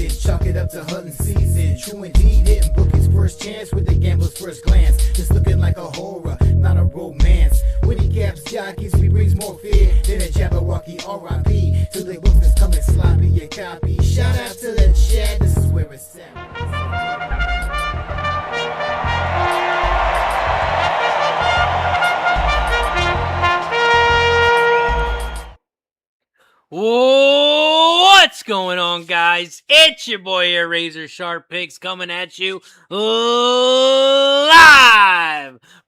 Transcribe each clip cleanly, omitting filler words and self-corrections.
reason. Chalk it up to hunting season. True indeed, hitting book his first chance with the gambler's first glance. Just looking like a horror, not a romance. When he caps jockeys, he brings more fear than a Jabberwocky R.I.P. To the wolfers coming sloppy and copy. Shout out to the chat, this is where it's at. What's going on, guys? It's your boy here, RazorSharpPicks, coming at you live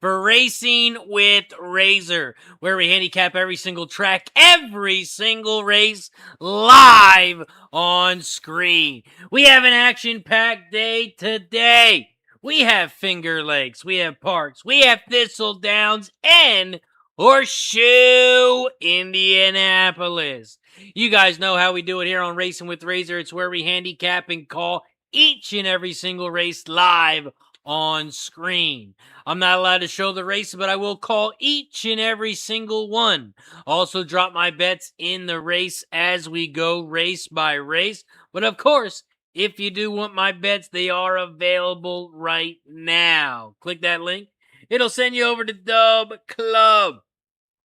for Racing with Razor, where we handicap every single track, every single race, live on screen. We have an action-packed day today. We have Finger Lakes, we have Parx, we have Thistledowns, and Horseshoe Indianapolis. You guys know how we do it here on Racing with Razor. It's where we handicap and call each and every single race live on screen. I'm not allowed to show the race, but I will call each and every single one. Also drop my bets in the race as we go race by race. But of course, if you do want my bets, they are available right now. Click that link. It'll send you over to Dub Club.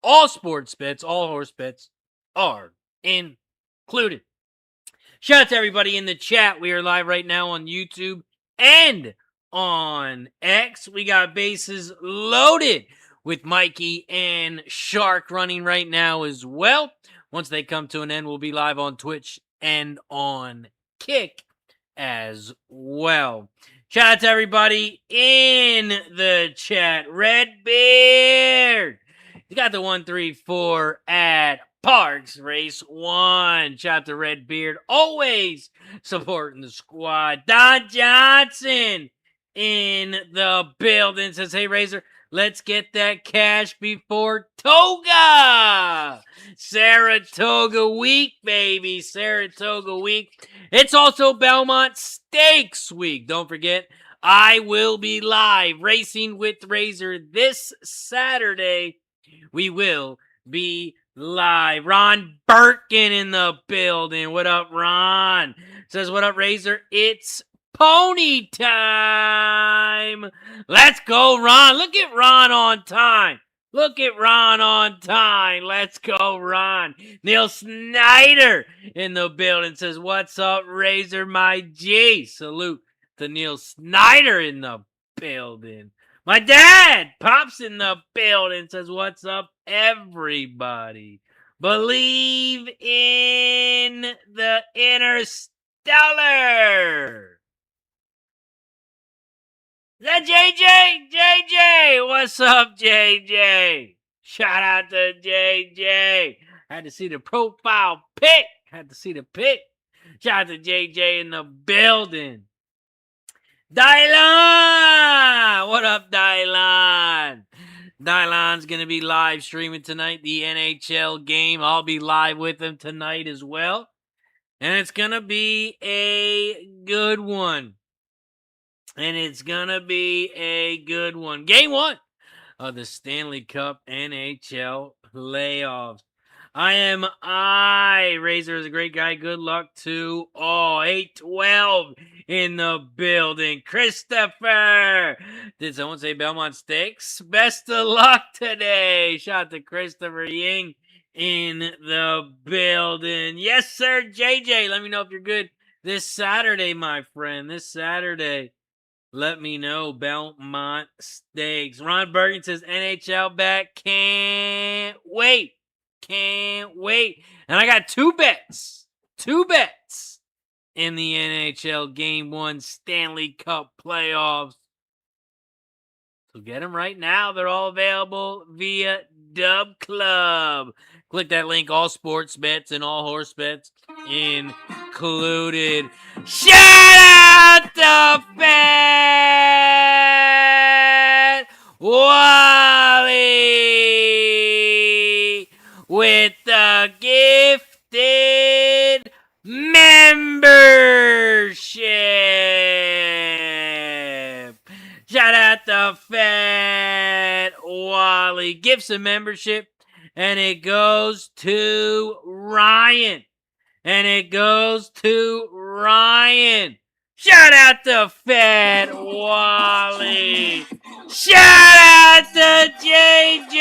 All sports bets, all horse bets are included. Shout out to everybody in the chat. We are live right now on YouTube and on X. We got bases loaded with Mikey and Shark running right now as well. Once they come to an end, we'll be live on Twitch and on Kick as well. Shout out to everybody in the chat. Redbeard, you got the 134 at Parx Race 1. Shout out to Redbeard, always supporting the squad. Don Johnson in the building says, hey, Razor, let's get that cash before Toga. Saratoga week, baby. Saratoga week. It's also Belmont Stakes week. Don't forget, I will be live Racing with Razor this Saturday. We will be live. Ron Birkin in the building. What up, Ron? Says, what up, Razor? It's pony time. Let's go, Ron. Look at Ron on time. Look at Ron on time. Let's go, Ron. Neil Snyder in the building says, what's up, Razor, my G? Salute to Neil Snyder in the building. My dad, Pops in the building, says, what's up, everybody? Believe in the Interstellar. Is that JJ? JJ, what's up, JJ? Shout out to JJ. Had to see the profile pic. Had to see the pic. Shout out to JJ in the building. Dylan! What up, Dylan? Dylan's going to be live streaming tonight, the NHL game. I'll be live with him tonight as well. And it's going to be a good one. Game 1 of the Stanley Cup NHL playoffs. Razor is a great guy. Good luck to all. 812 in the building. Christopher. Did someone say Belmont Stakes? Best of luck today. Shout out to Christopher Ying in the building. Yes, sir, JJ. Let me know if you're good this Saturday, my friend. This Saturday. Let me know. Belmont Stakes. Ron Bergen says NHL back. Can't wait. Can't wait. And I got two bets in the NHL Game 1 Stanley Cup playoffs. So get them right now. They're all available via Dub Club. Click that link. All sports bets and all horse bets included. Shout out to Fat Wally with the gifted membership. Shout out to Fat Wally. Gifts a membership, and it goes to Ryan. And it goes to Ryan. Shout out to Fat Wally. Shout out to JJ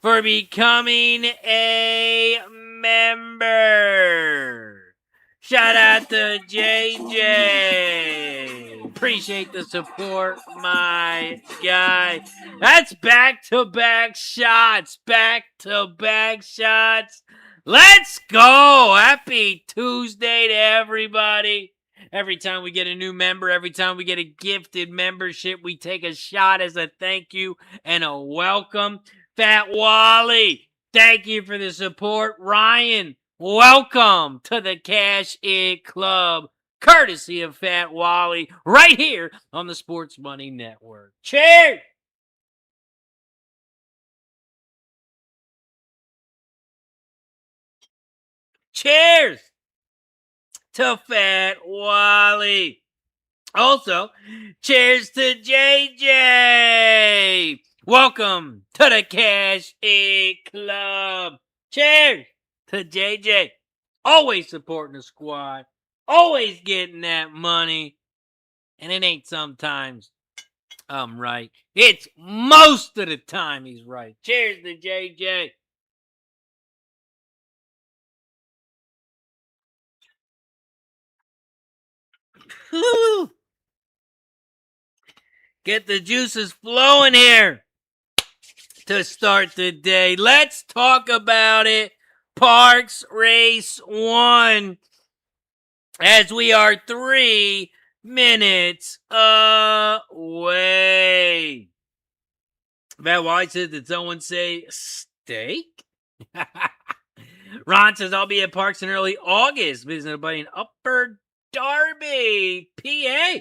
for becoming a member. Shout out to JJ. Appreciate the support, my guy. That's back-to-back shots. Back-to-back shots. Let's go. Happy Tuesday to everybody. Every time we get a new member, every time we get a gifted membership, we take a shot as a thank you and a welcome. Fat Wally, thank you for the support. Ryan, welcome to the Cash It Club, courtesy of Fat Wally, right here on the Sports Money Network. Cheers! Cheers to Fat Wally. Also, cheers to JJ. Welcome to the Cash It Club. Cheers to JJ. Always supporting the squad. Always getting that money. And it ain't sometimes I'm right. It's most of the time he's right. Cheers to JJ. Woo! Get the juices flowing here to start the day. Let's talk about it. Parx Race 1. As we are 3 minutes away. Matt White says, did someone say steak? Ron says, I'll be at Parx in early August. Visiting a buddy in Upper Darby, PA.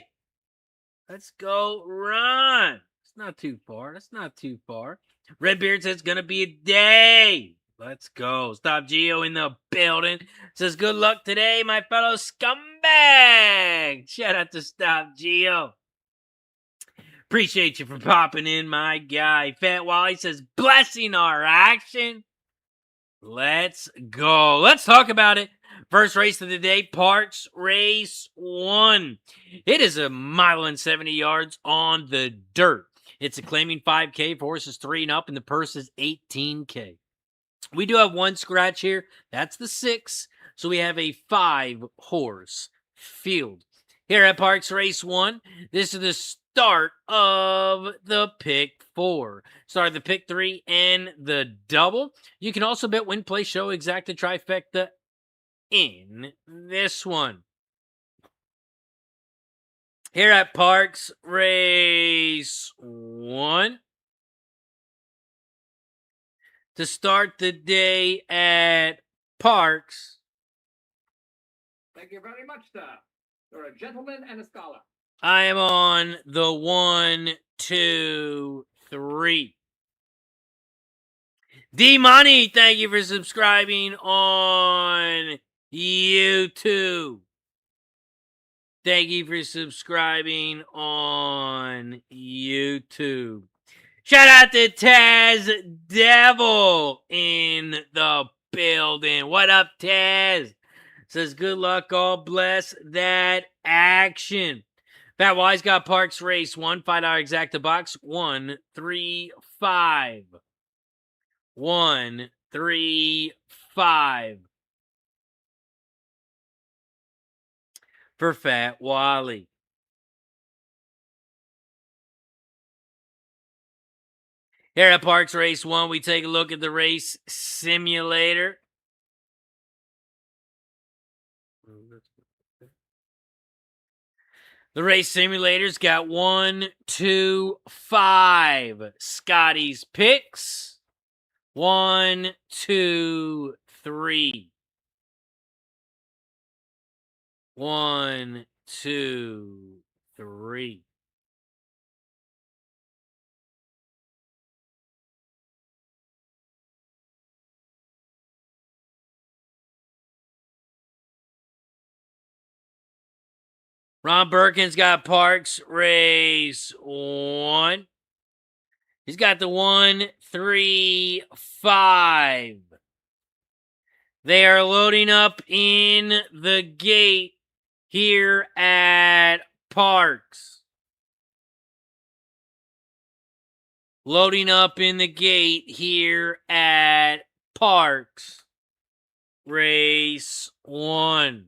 Let's go, Ron. It's not too far. That's not too far. Redbeard says, it's going to be a day. Let's go. Stop Geo in the building. Says, good luck today, my fellow scumbag. Shout out to Stop Geo. Appreciate you for popping in, my guy. Fat Wally says, blessing our action. Let's go. Let's talk about it. First race of the day, Parx Race 1. It is 1.70 yards on the dirt. It's a claiming 5K for horses 3 and up, and the purse is 18K. We do have one scratch here. That's the 6. So we have a 5-horse field. Here at Parx Race 1, this is the start of the pick 4. Start of the pick 3 and the double. You can also bet win, play, show, exacta, trifecta in this one. Here at Parx Race 1. To start the day at Parx. Thank you very much, sir. You're a gentleman and a scholar. I am on the 1, 2, 3. D-Money, thank you for subscribing on YouTube. Thank you for subscribing on YouTube. Shout out to Taz Devil in the building. What up, Taz? Says, good luck, God bless that action. Fat Wise got Parx Race 1, $5 exacta box, 1, 3, 5. 1, 3, 5. For Fat Wally. Here at Parx Race 1, we take a look at the race simulator. The race simulator's got 1, 2, 5. Scotty's picks. 1, 2, 3. 1, 2, 3. Ron Birkin's got Parx Race 1. He's got the 1, 3, 5. They are loading up in the gate here at Parx. Loading up in the gate here at Parx. Race 1.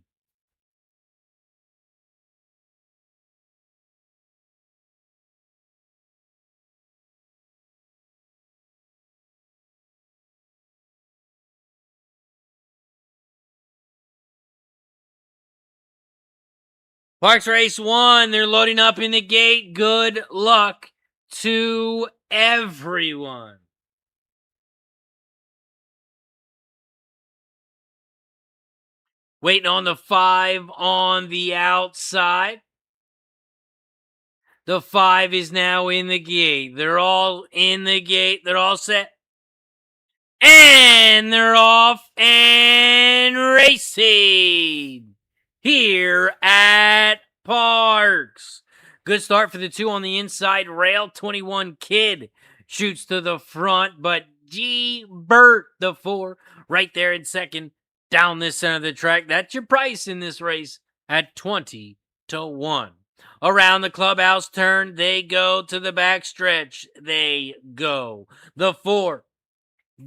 Parx Race 1, they're loading up in the gate. Good luck to everyone. Waiting on the 5 on the outside. The 5 is now in the gate. They're all in the gate. They're all set. And they're off and racing here at Parx. Good start for the 2 on the inside rail. 21 Kid shoots to the front, but G Bert, the 4, right there in second down this center of the track. That's your price in this race at 20 to 1. Around the clubhouse turn, they go to the back stretch. They go. The 4,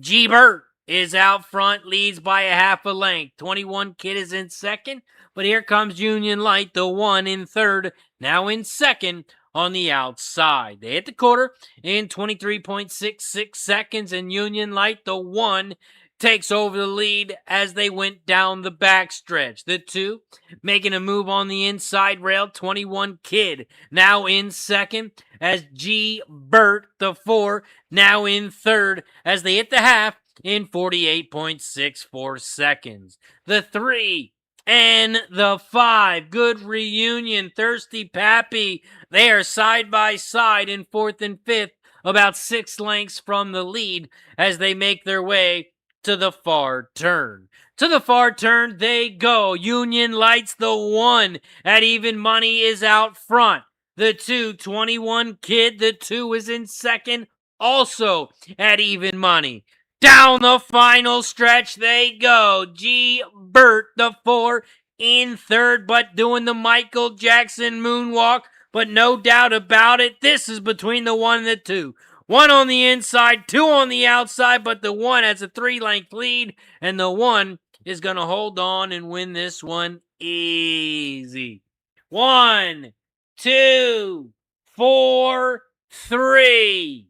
G Bert, is out front, leads by a half a length. 21 Kid is in second, but here comes Union Light, the 1 in third, now in second on the outside. They hit the quarter in 23.66 seconds, and Union Light, the 1, takes over the lead as they went down the backstretch. The 2 making a move on the inside rail. 21 Kid now in second as G Bert, the 4, now in third as they hit the half in 48.64 seconds. The 3 and the 5, good reunion. Thirsty Pappy, they are side by side in fourth and fifth, about 6 lengths from the lead as they make their way to the far turn. To the far turn they go. Union Lights, the 1 at even money, is out front. The 2, 21 Kid, the 2 is in second, also at even money. Down the final stretch they go. G Bert, the 4, in third, but doing the Michael Jackson moonwalk. But no doubt about it, this is between the 1 and the 2. 1 on the inside, 2 on the outside, but the 1 has a 3-length lead, and the 1 is going to hold on and win this one easy. 1, 2, 4, 3.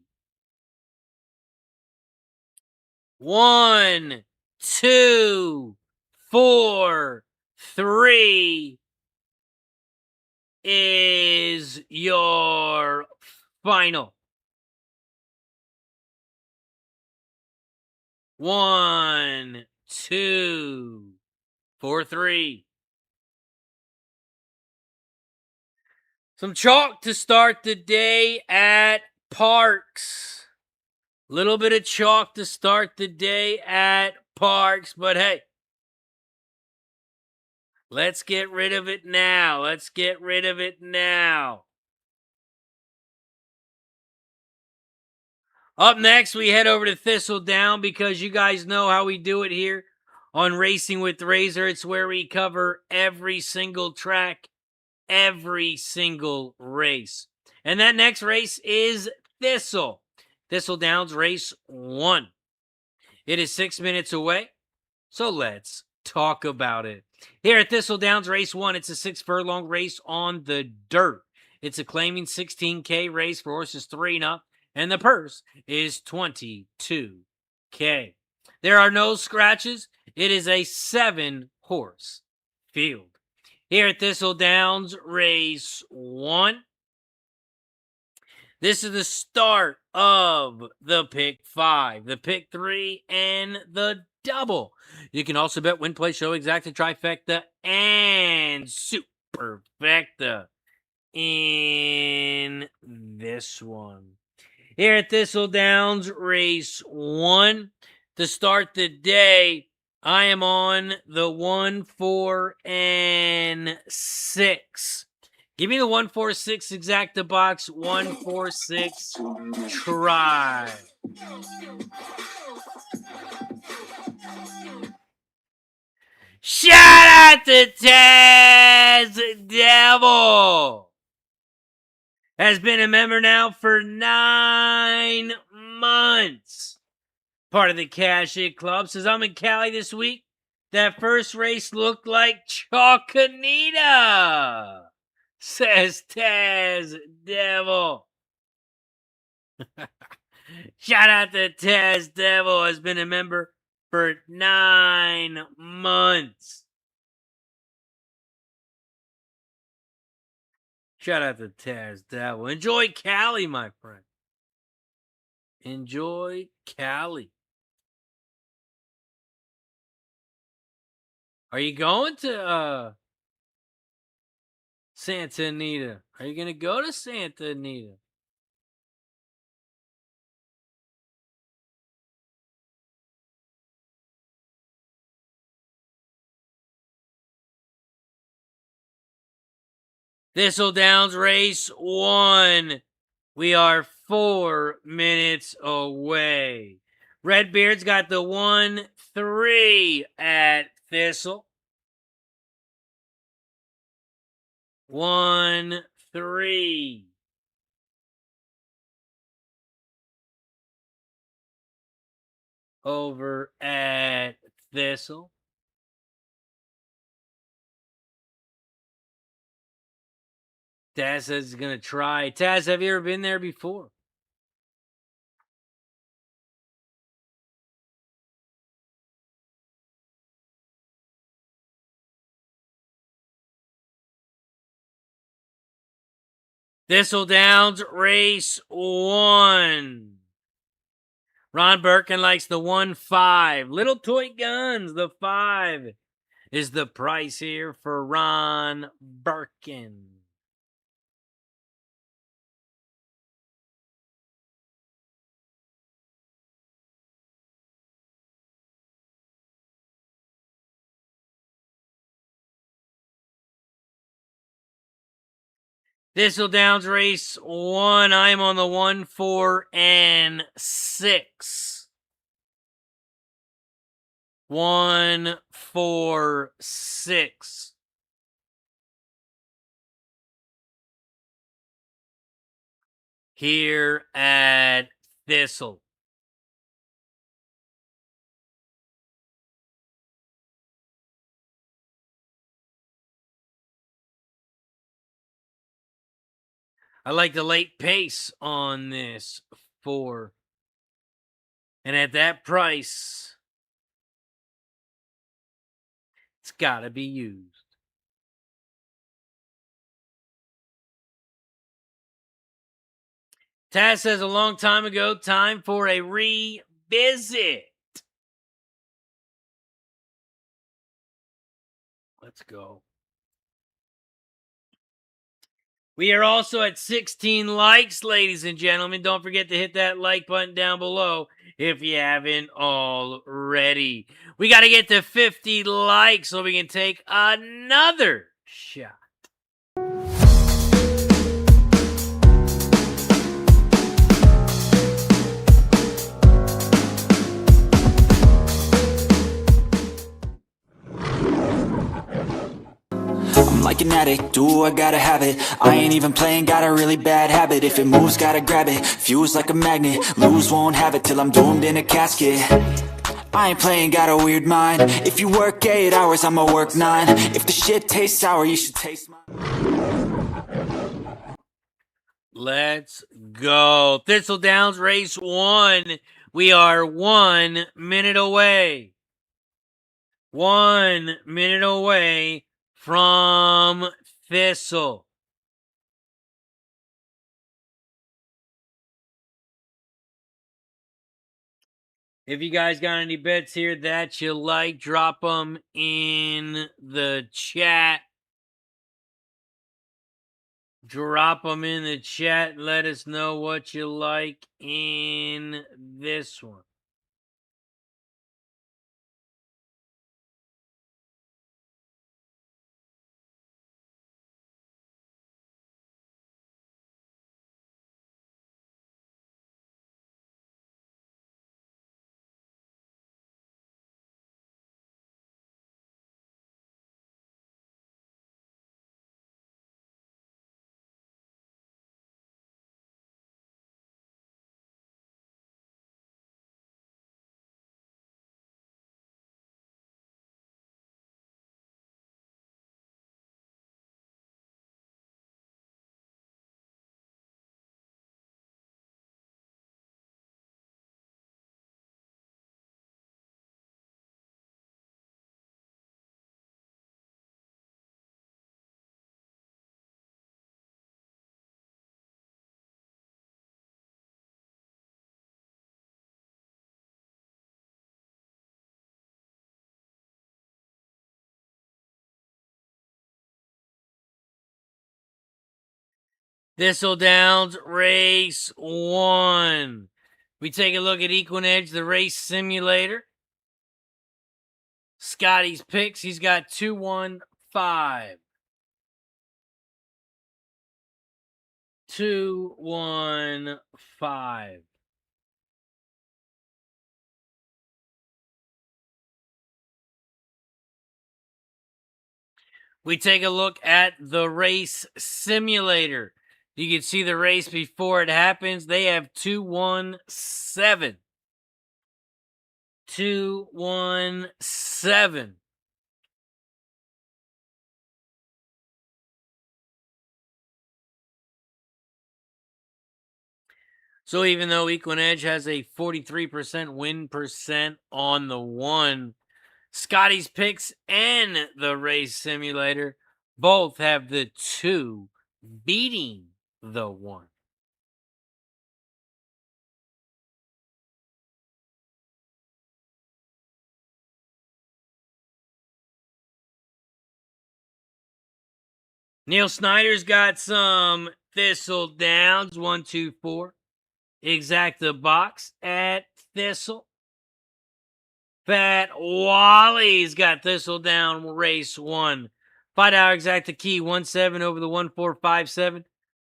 1, 2, 4, 3 is your final. 1, 2, 4, 3. Some chalk to start the day at Parx. Little bit of chalk to start the day at Parx, but hey, let's get rid of it now. Let's get rid of it now. Up next, we head over to Thistledown because you guys know how we do it here on Racing with Razor. It's where we cover every single track, every single race. And that next race is Thistledown's race 1. It is 6 minutes away, so let's talk about it. Here at Thistledown's race 1, it's a 6 furlong race on the dirt. It's a claiming 16K race for horses 3 and up, and the purse is $22K. There are no scratches. It is a 7-horse field. Here at Thistledown's race 1, this is the start of the pick 5, the pick 3, and the double. You can also bet win, play, show, exacta, trifecta, and superfecta in this one. Here at Thistledown's race 1, to start the day, I am on the 1, 4, and 6. Give me the 1, 4, 6 exacta box. 1, 4, 6. Try. Shout out to Taz Devil. Has been a member now for 9 months. Part of the Cash It Club. Says, I'm in Cali this week. That first race looked like Chalkonita. Says Taz Devil. Shout out to Taz Devil. Has been a member for 9 months. Shout out to Taz Devil. Enjoy Cali, my friend. Enjoy Cali. Are you going to Santa Anita? Are you going to go to Santa Anita? Thistledown's race 1. We are 4 minutes away. Redbeard's got the 1-3 at Thistle. 1-3. Over at Thistle. Taz says he's going to try. Taz, have you ever been there before? Thistledown's race 1. Ron Birkin likes the 1-5. Little Toy Guns, the 5 is the price here for Ron Birkin. Thistledown's race 1. I'm on the 1, 4, and 6. 1, 4, 6. Here at Thistle. I like the late pace on this 4. And at that price, it's got to be used. Taz says a long time ago, time for a revisit. Let's go. We are also at 16 likes, ladies and gentlemen. Don't forget to hit that like button down below if you haven't already. We got to get to 50 likes so we can take another shot. I'm like an addict, do I gotta have it. I ain't even playing, got a really bad habit. If it moves, gotta grab it, fuse like a magnet. Lose, won't have it till I'm doomed in a casket. I ain't playing, got a weird mind. If you work 8 hours, I'ma work 9. If the shit tastes sour, you should taste mine. Let's go. Thistledown's race 1. We are 1 minute away. 1 minute away from Thistle. If you guys got any bets here that you like, drop them in the chat. Drop them in the chat. Let us know what you like in this one. Thistledown's race 1. We take a look at Equinedge, the race simulator. Scotty's picks. He's got 215. 215. We take a look at the race simulator. You can see the race before it happens. They have 217. 217. So even though Equinedge has a 43% win percent on the 1, Scotty's picks and the race simulator both have the 2 beating the 1. Neil Snyder's got some Thistledowns, 1, 2, 4. Exacta box at Thistle. Fat Wally's got Thistledown race 1. $5 exacta key, 1-7 over the 1457.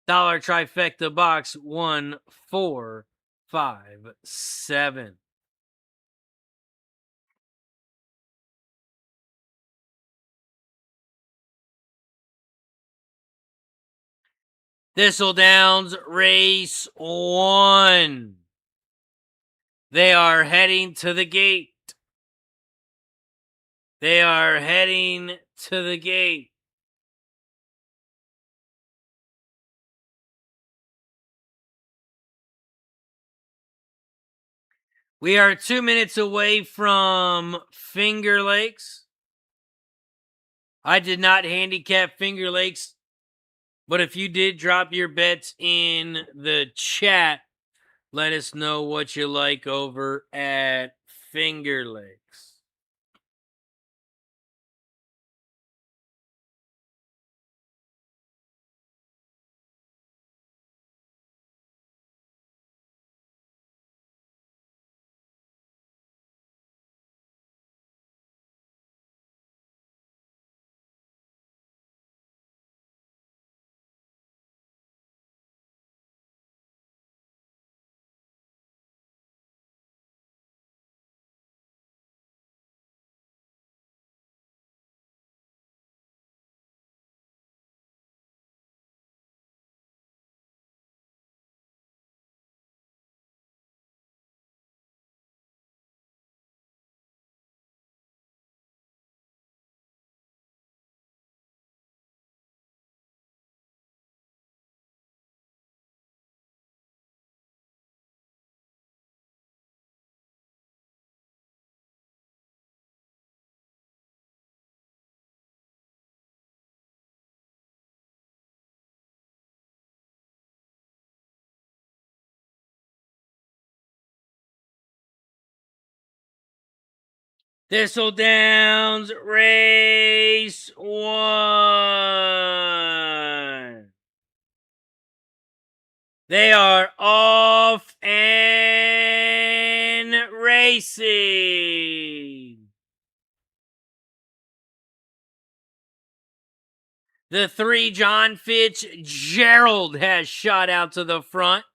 Dollar trifecta box, 1457. Thistledown's race 1. They are heading to the gate. They are heading to the gate. We are 2 minutes away from Finger Lakes. I did not handicap Finger Lakes, but if you did, drop your bets in the chat. Let us know what you like over at Finger Lakes. Thistledown's race 1. They are off and racing. The 3 John Fitzgerald has shot out to the front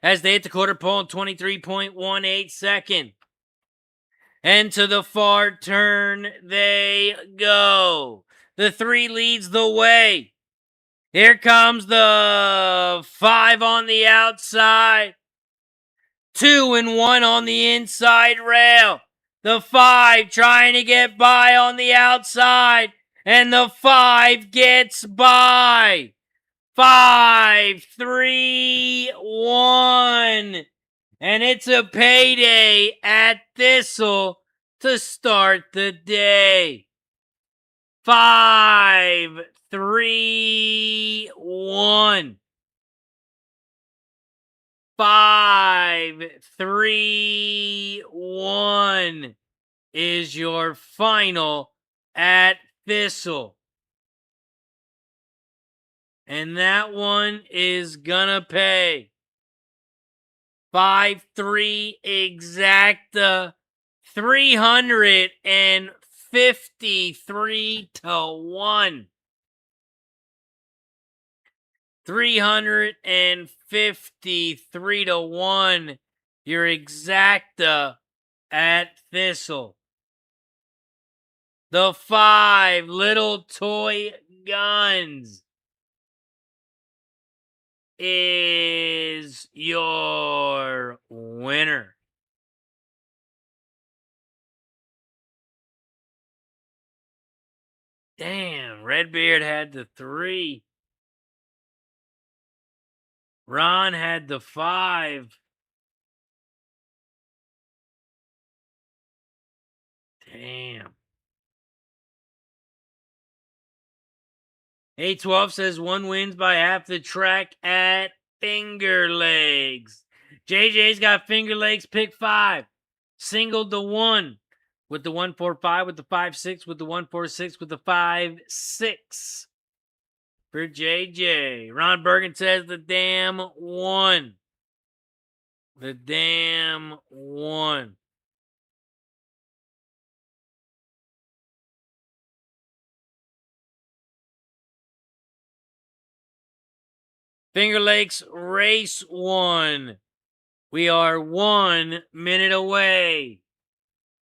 as they hit the quarter pole in 23.18 seconds. And to the far turn they go. The 3 leads the way. Here comes the 5 on the outside. 2 and 1 on the inside rail. The 5 trying to get by on the outside. And the 5 gets by. 5, 3, 1. And it's a payday at Thistle to start the day. 5, 3, 1. 5, 3, 1 is your final at Thistle. And that one is gonna pay 5-3 exacta, 353 to 1. 353 to 1. Your exacta at Thistle. The 5 little toy guns is your winner. Damn, Redbeard had the 3. Ron had the 5. Damn. 812 says 1 wins by half the track at Finger Legs. JJ's got Finger Legs, pick 5. Singled the 1 with the 145, with the 5-6, with the 146, with the 5-6 for JJ. Ron Bergen says the damn 1. The damn 1. Finger Lakes Race 1. We are 1 minute away.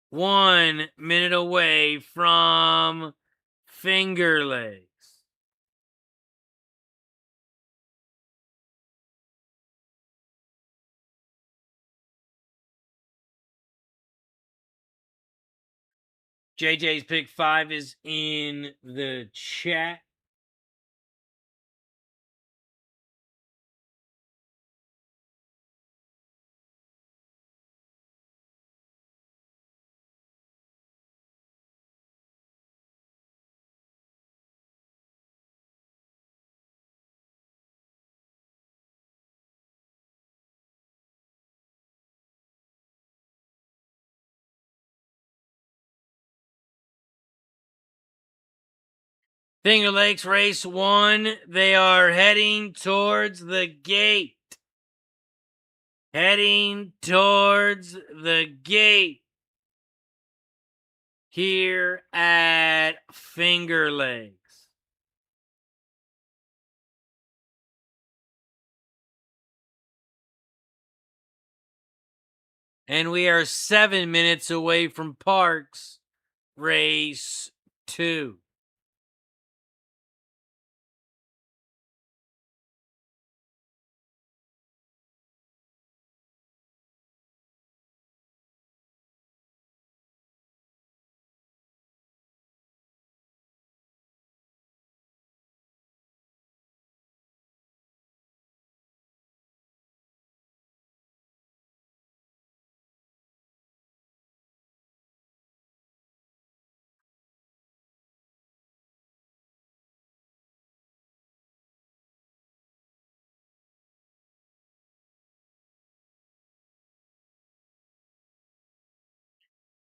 1 minute away from Finger Lakes. JJ's pick 5 is in the chat. Finger Lakes Race 1. They are heading towards the gate. Heading towards the gate here at Finger Lakes. And we are 7 minutes away from Parx Race 2.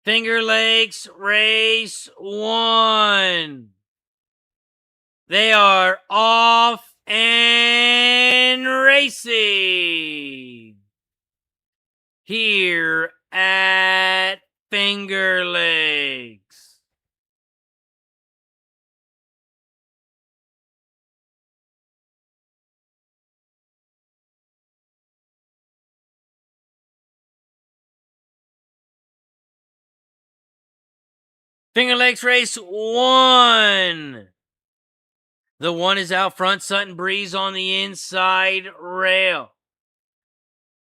Finger Lakes Race 1. They are off and racing here at Finger Lakes. Finger Lakes Race 1. The 1 is out front. Sutton Breeze on the inside rail.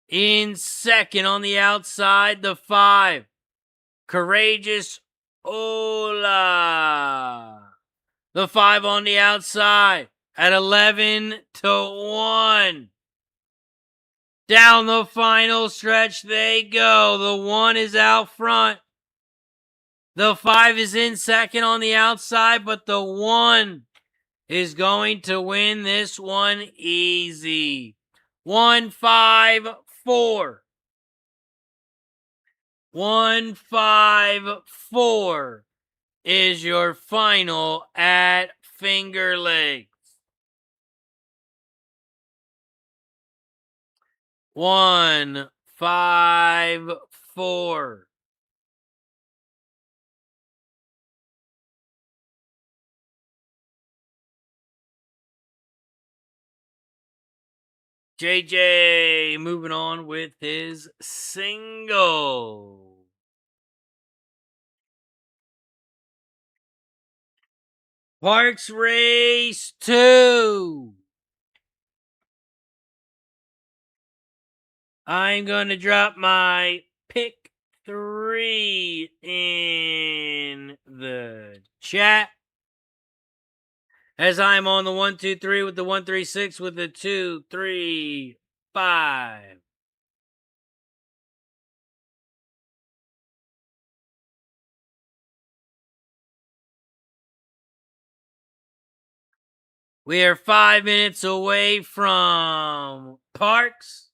In second on the outside, the 5. Courageous Ola. The 5 on the outside at 11 to 1. Down the final stretch they go. The 1 is out front. The 5 is in second on the outside, but the 1 is going to win this one easy. 1-5-4. 1-5-4 is your final at Finger Lakes. 1, 5, 4. JJ moving on with his single. Parx race 2. I'm going to drop my pick 3 in the chat. As I'm on the 1, 2, 3 with the 1, 3, 6 with the 2, 3, 5. We are 5 minutes away from Parx.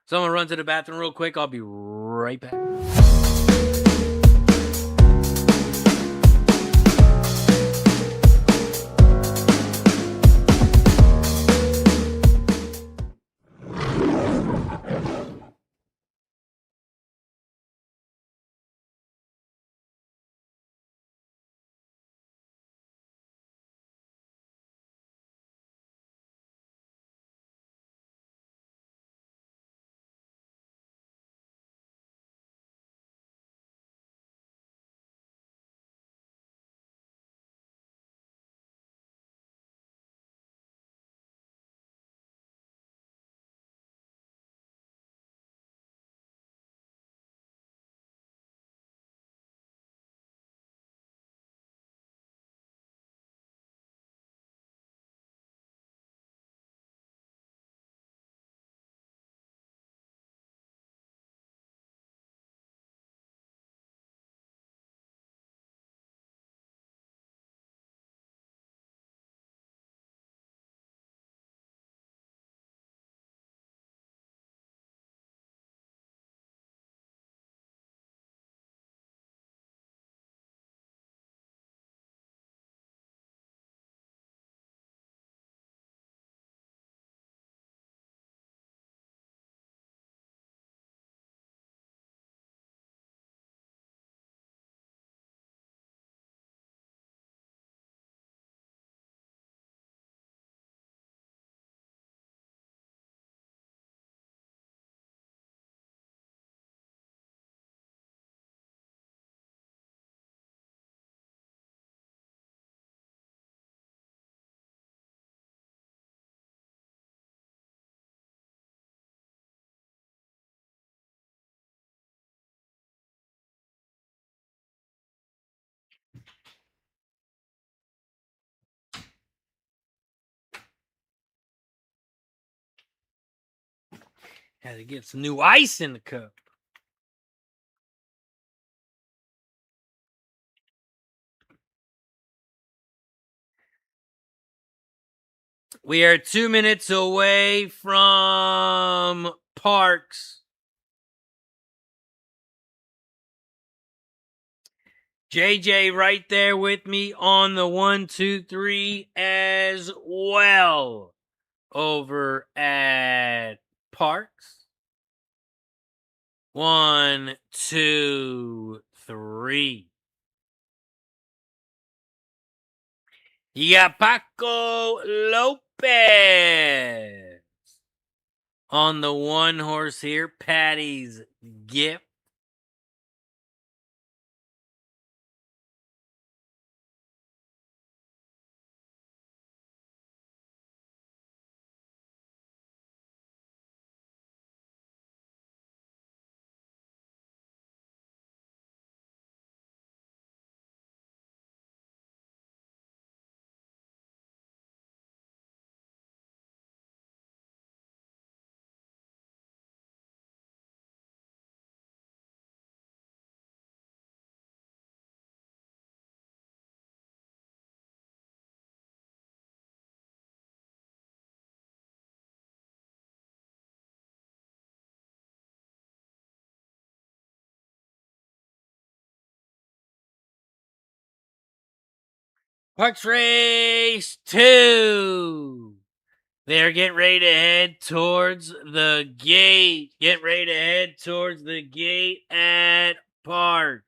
So I'm going to run to the bathroom real quick. I'll be right back. Had to get some new ice in the cup. We are 2 minutes away from Parx. JJ right there with me on the 1, 2, 3 as well over at Parx. 1, 2, 3. You got Paco Lopez on the 1 horse here, Patty's Gift. Parx Race 2. They're getting ready to head towards the gate. Get ready to head towards the gate at Parx.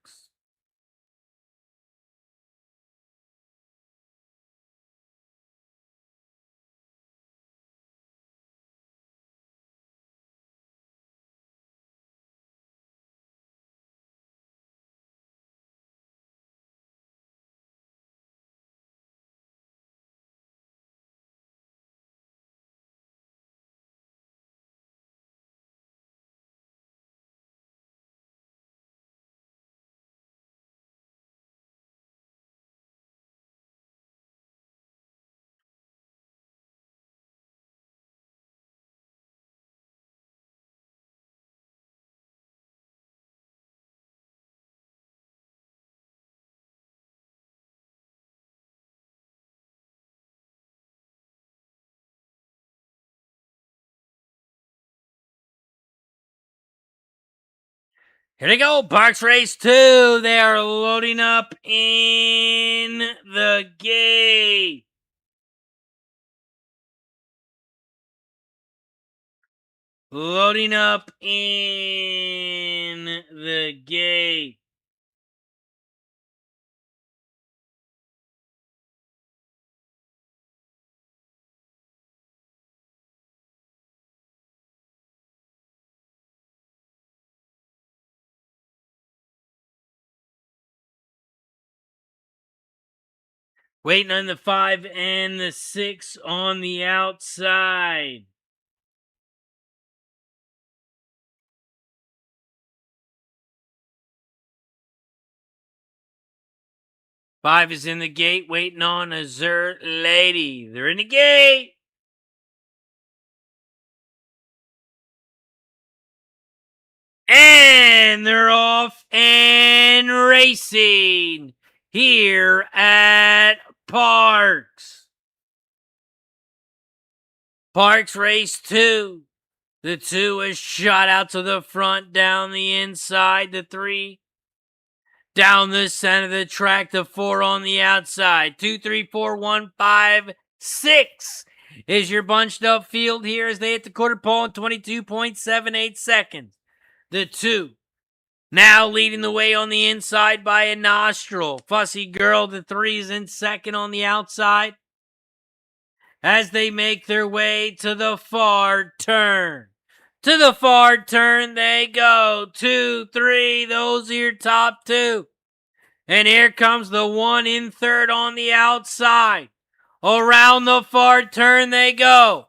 Here they go, Parx Race 2. They are loading up in the gate. Loading up in the gate. Waiting on the 5 and the 6 on the outside. Five is in the gate, waiting on a Zer Lady. They're in the gate. And they're off and racing here at Parx. Parx Race 2. The 2 is shot out to the front, down the inside. The 3 down the center of the track. The 4 on the outside. 2, 3, 4, 1, 5, 6 is your bunched up field here as they hit the quarter pole in 22.78 seconds. The 2 now leading the way on the inside by a nostril. Fussy Girl, the 3 is in second on the outside as they make their way to the far turn. To the far turn they go. 2, 3, those are your top 2. And here comes the 1 in third on the outside. Around the far turn they go.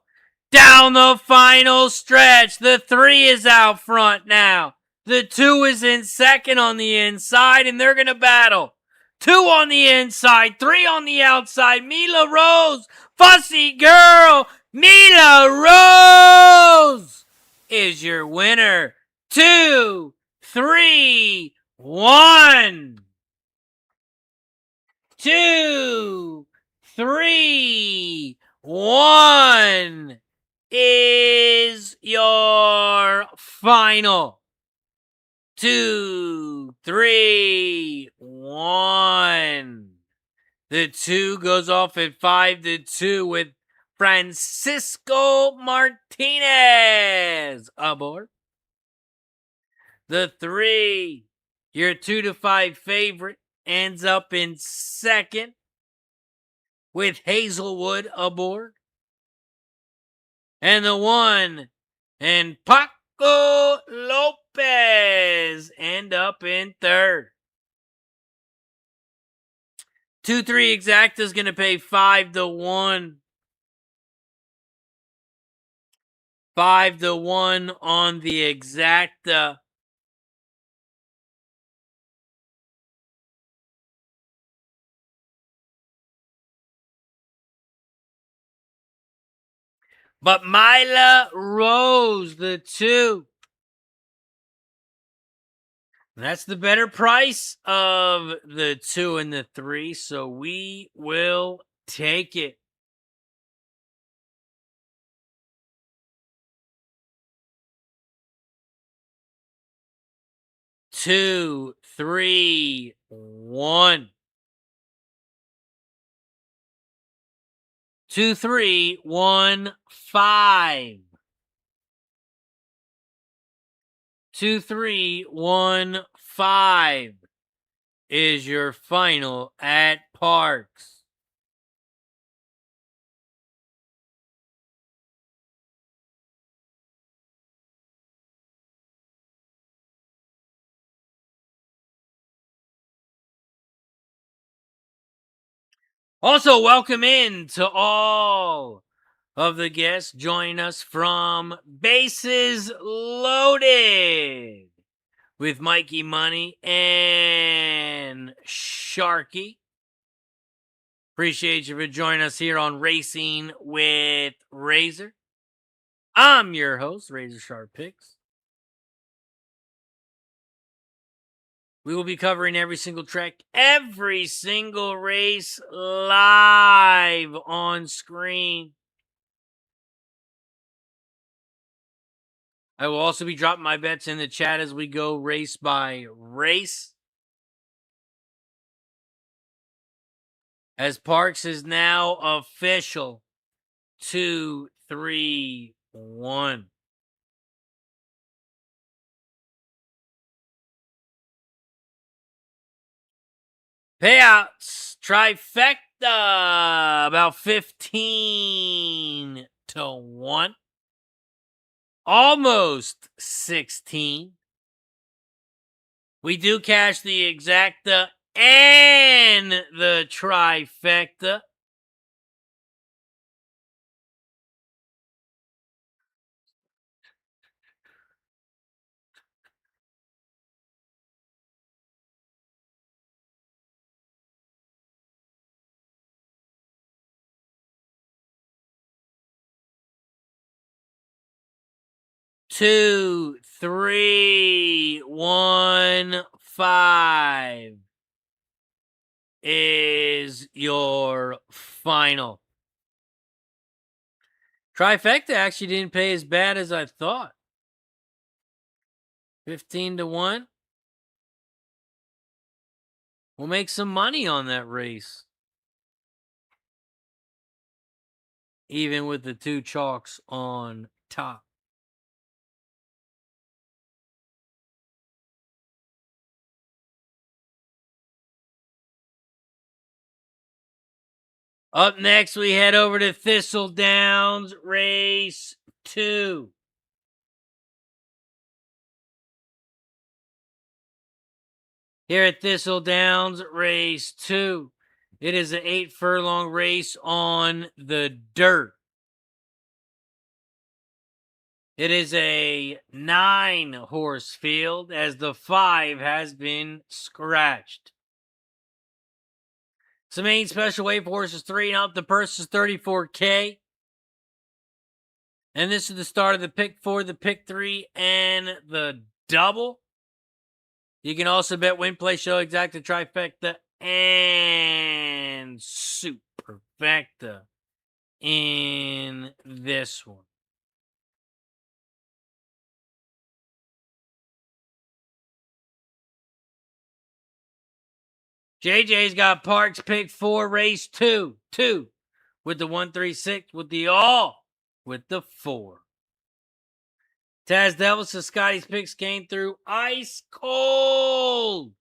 Down the final stretch. The 3 is out front now. The 2 is in second on the inside, and they're going to battle. 2 on the inside, 3 on the outside. Mila Rose, Fussy Girl, Mila Rose is your winner. 2, 3, 1. 2, 3, 1 is your final. 2, 3, 1. The 2 goes off at 5-2 with Francisco Martinez aboard. The 3, your 2-5 favorite, ends up in second with Hazelwood aboard. And the 1 and Paco Lopez end up in third. 2-3 Exacta is going to pay 5-1. 5-1 on the Exacta. But Mila Rose, the 2. That's the better price of the 2 and the 3, so we will take it. 2, 3, 1. 2315. 2315 is your final at Parx. Also, welcome in to all of the guests joining us from Bases Loaded with Mikey Money and Sharky. Appreciate you for joining us here on Racing with Razor. I'm your host, RazorSharpPicks. We will be covering every single track, every single race live on screen. I will also be dropping my bets in the chat as we go race by race. As Parx is now official. 2, 3, 1. Payouts, trifecta, about 15 to 1. Almost 16. We do cash the exacta and the trifecta. Two, 3, 1, 5 is your final. Trifecta actually didn't pay as bad as I thought. 15 to 1. We'll make some money on that race. Even with the 2 chalks on top. Up next, we head over to Thistledowns, race 2. Here at Thistledowns, race 2. It is an 8 furlong race on the dirt. It is a 9 horse field as the 5 has been scratched. Some main special weight for horses 3 and up. The purse is $34K. And this is the start of the pick 4, the pick 3, and the double. You can also bet win, play, show, exacta, trifecta, and superfecta in this one. JJ's got Parx pick 4, race 2, 2 with the 136, with the all, with the 4. Taz Devils to Scotty's picks came through ice cold.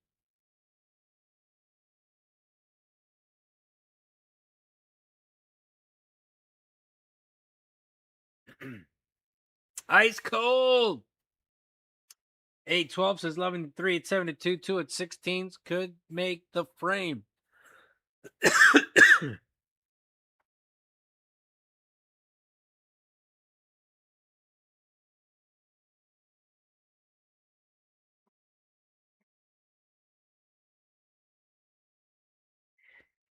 Ice cold. 8-12 says 11-3 at 7-2, 2 at 16s could make the frame.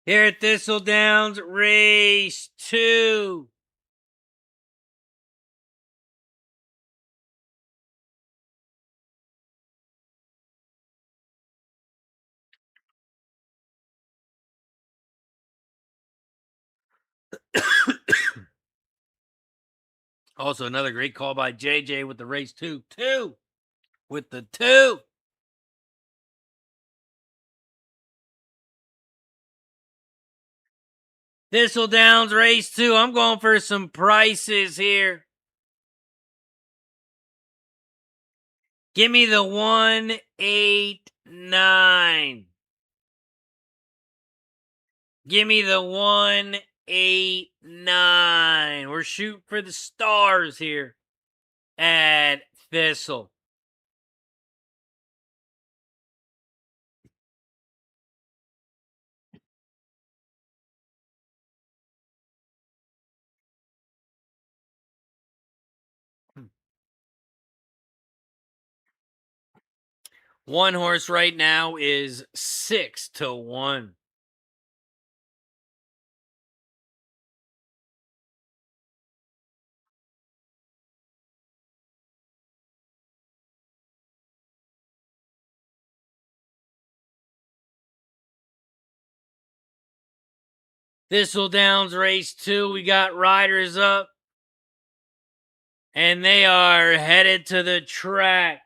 Here at Thistledowns, race 2. Also, another great call by JJ with the race 2. 2 with the 2. Thistledown's race 2. I'm going for some prices here. Give me the 189. Give me the 189. We're shooting for the stars here at Thistle. One horse right now is 6-1. Thistledown's race 2. We got riders up. And they are headed to the track.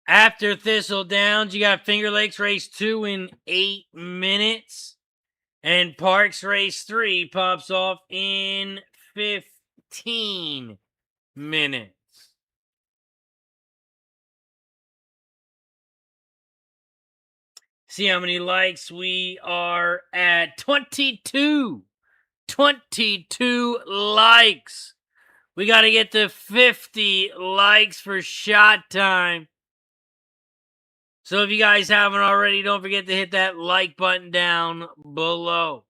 After Thistledowns, you got Finger Lakes race 2 in 8 minutes. And Parx race 3 pops off in 15 minutes. See how many likes we are at. 22. 22 likes. We got to get to 50 likes for shot time. So if you guys haven't already, don't forget to hit that like button down below.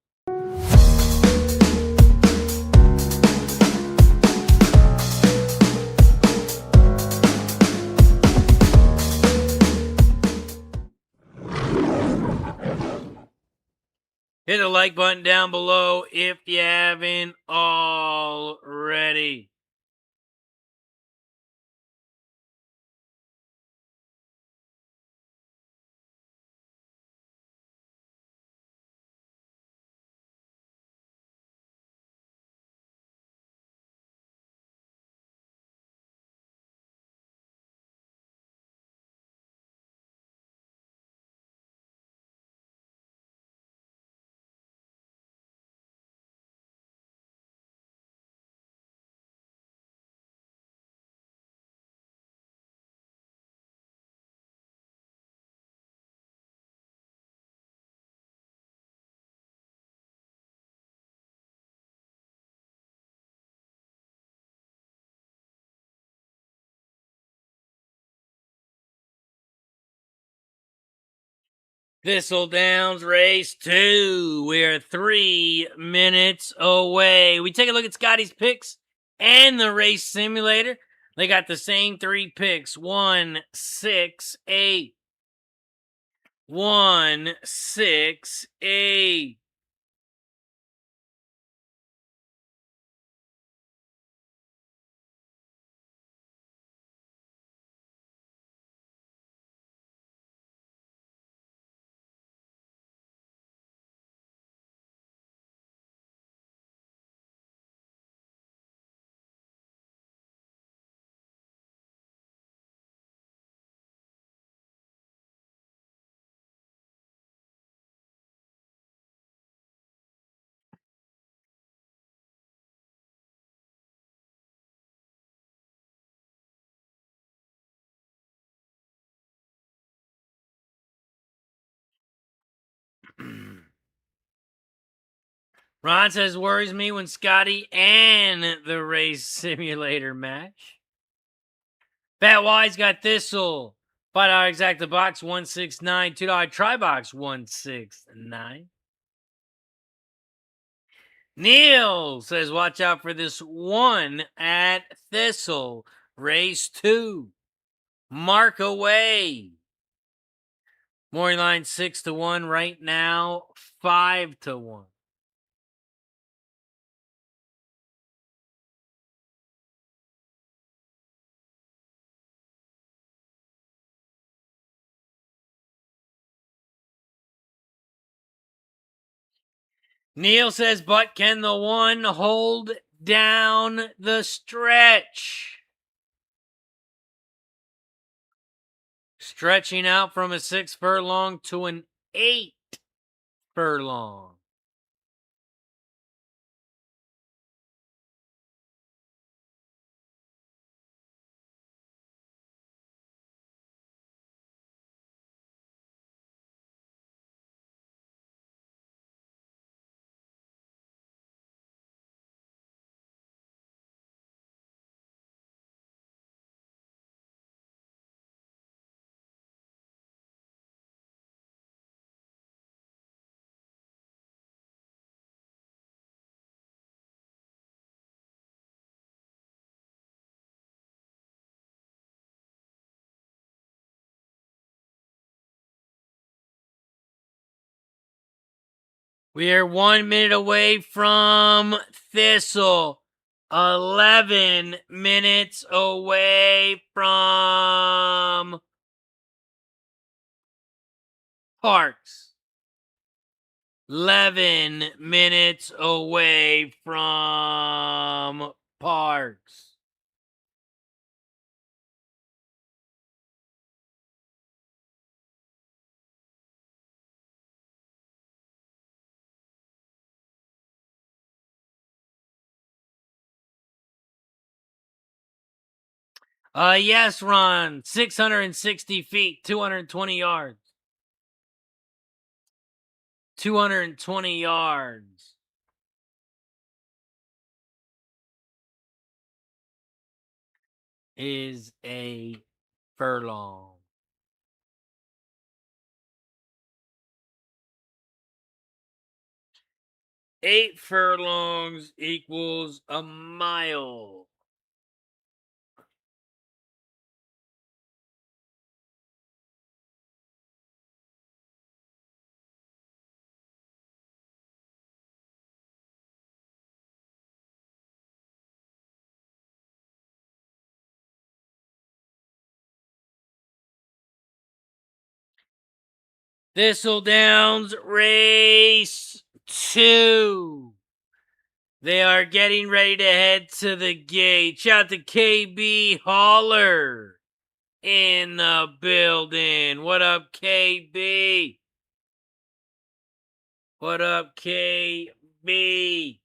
Hit the like button down below if you haven't already. Thistledown's race 2. We're 3 minutes away. We take a look at Scotty's picks and the race simulator. They got the same 3 picks. 1, 6, 8. 1, 6, 8. Ron says, worries me when Scotty and the race simulator match. Fat Wise got Thistle. $5 exacta box 169. $2 try box 169. Neil says, watch out for this 1 at Thistle. Race 2. Mark away. Morning line 6-1 right now, 5-1. Neil says, but can the one hold down the stretch? Stretching out from a 6 furlong to an 8 furlong. We are 1 minute away from Thistle. 11 minutes away from Parx. 11 minutes away from Parx. Yes, Ron. 660 feet, 220 yards. 220 yards. Is a furlong. Eight furlongs equals a mile. Thistledown's race 2. They are getting ready to head to the gate. Shout out to KB Holler in the building. What up, KB? What up, KB?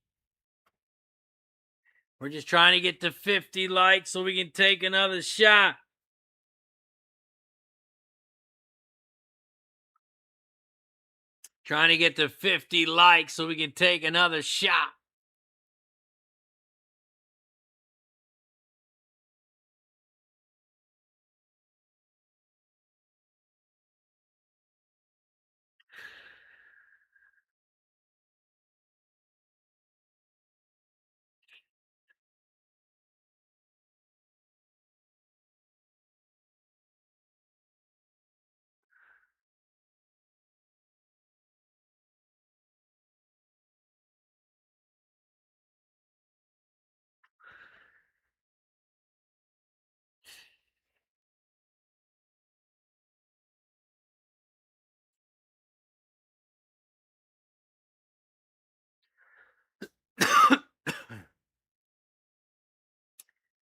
We're just trying to get to 50 likes so we can take another shot. Trying to get to 50 likes so we can take another shot.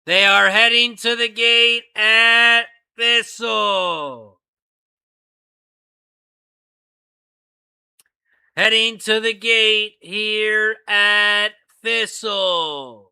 They are heading to the gate at Thistle. Heading to the gate here at Thistle.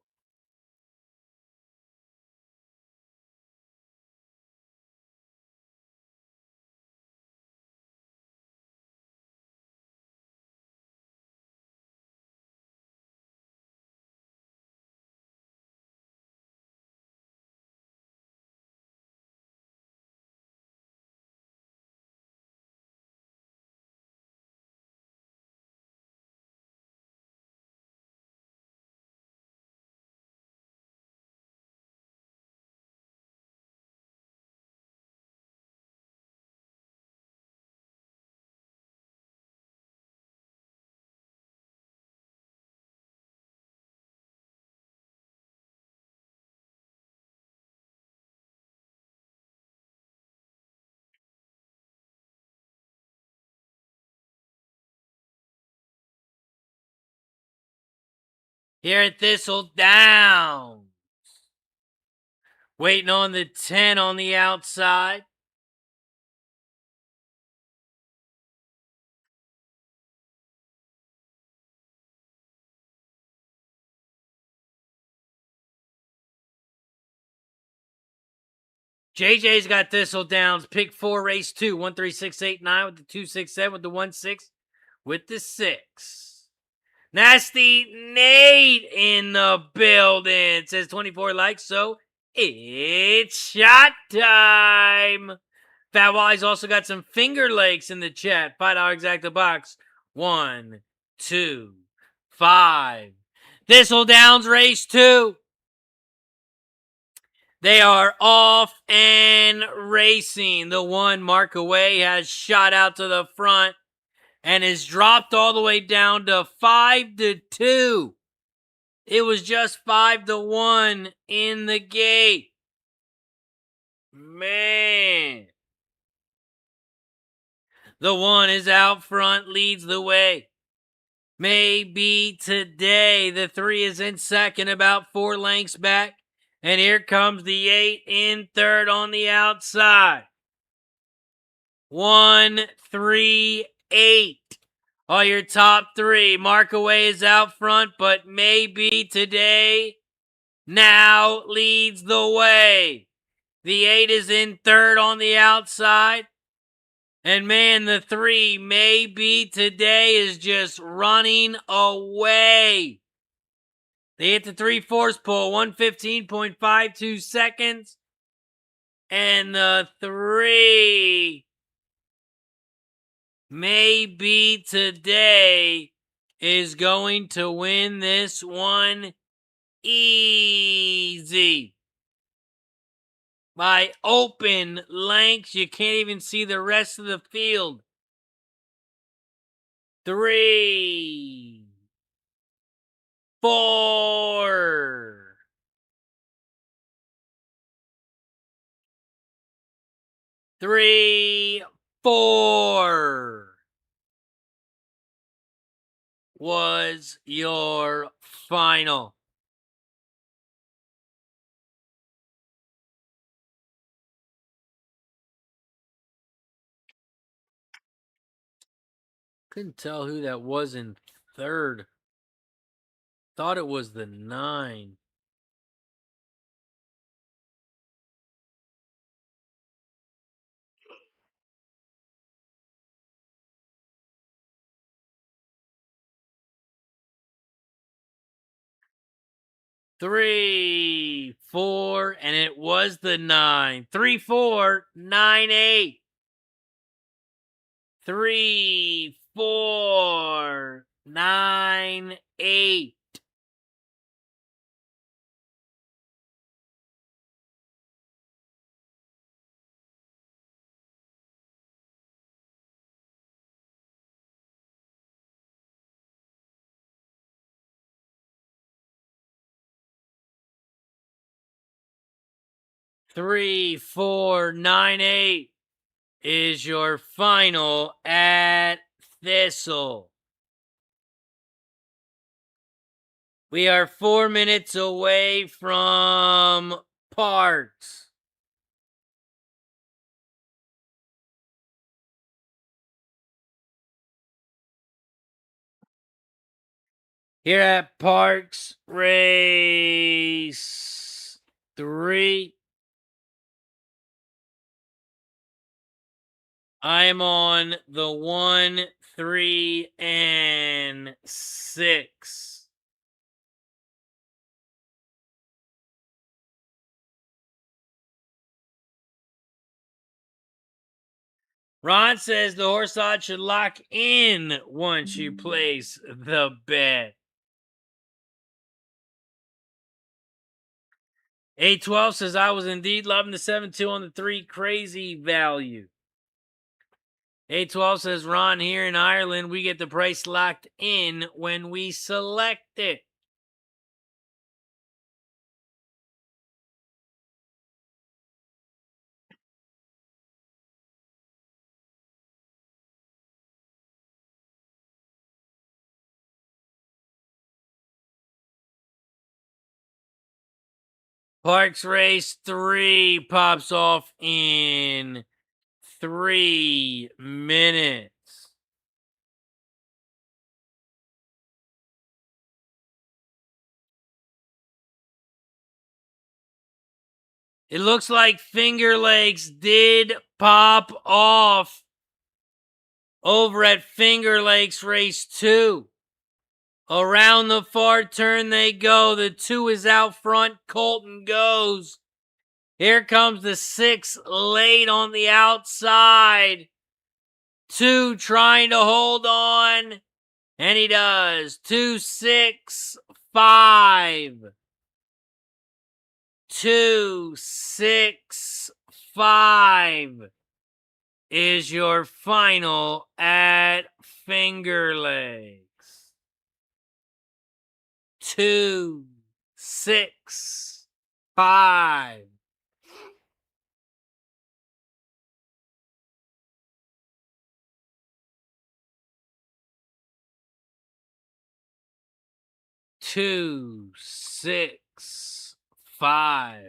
here at Thistledown. Waiting on the 10 on the outside. JJ's got Thistledowns. Pick 4, race 2. 1, 3, 6, 8, 9 with the 2, 6, 7 with the 1, 6 with the 6. Nasty Nate in the building. Says 24 likes, so it's shot time. Fat Wally's also got some Finger Lakes in the chat. $5 exacta box. 1, 2, 5. Thistledowns race 2. They are off and racing. The one mark away has shot out to the front and is dropped all the way down to 5-2. It was just 5-1 in the gate. Man. The one is out front, leads the way. Maybe today. The 3 is in second, about 4 lengths back. And here comes the 8 in third on the outside. 1, 3, 8. All your top 3. Markaway is out front, but maybe today now leads the way. The 8 is in third on the outside. And man, the 3 maybe today is just running away. They hit the 3/4 pull, 1:15.52 seconds. And the 3 maybe today is going to win this one easy. By open lengths, you can't even see the rest of the field. 3, 4. 3, 4 was your final. Couldn't tell who that was in third. Thought it was the 9. Three, 4, and it was the 9. 3, 4, 9, 8. 3, 4, 9, 8. Three, 4, 9, 8 is your final at Thistle. We are 4 minutes away from Parx. Here at Parx race 3. I am on the 1, 3, and 6. Ron says the horse odds should lock in once you place the bet. 812 says I was indeed loving the 7-2 on the 3. Crazy value. 812 says Ron, here in Ireland, we get the price locked in when we select it. Parx race 3 pops off in 3 minutes. It looks like Finger Lakes did pop off over at Finger Lakes race 2. Around the far turn they go. The 2 is out front. Colton goes. Here comes the 6 late on the outside. 2 trying to hold on. And he does. 2, 6, 5. 2, 6, 5 is your final at Finger Lakes. 2, 6, 5. Two, 6, 5.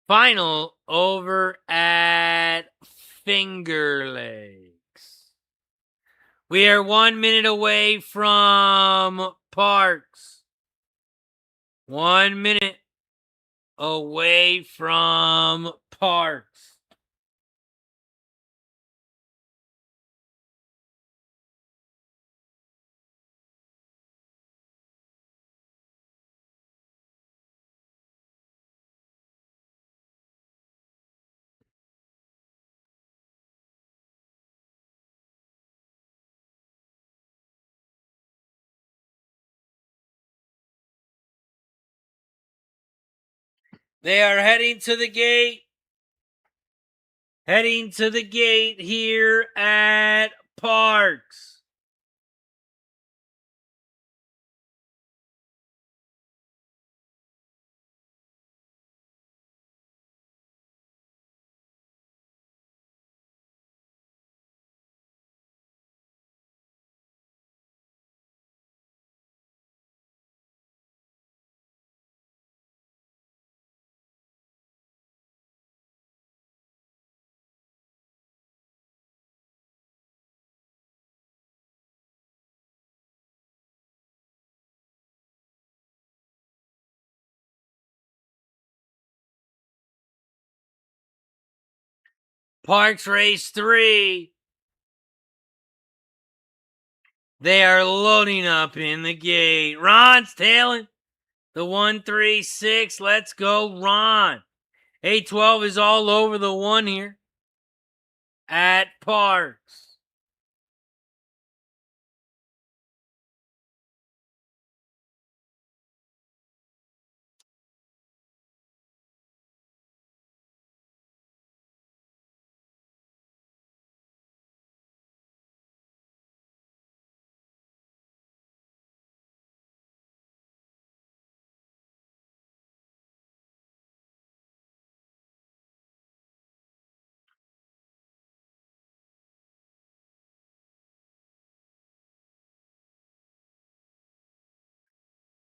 Final over at Finger Lakes. We are 1 minute away from Parx. 1 minute away from Parx. They are heading to the gate. Heading to the gate here at Parx. Parx race 3. They are loading up in the gate. Ron's tailing the 1-3-6. Let's go, Ron. 8-12 is all over the 1 here at Parx.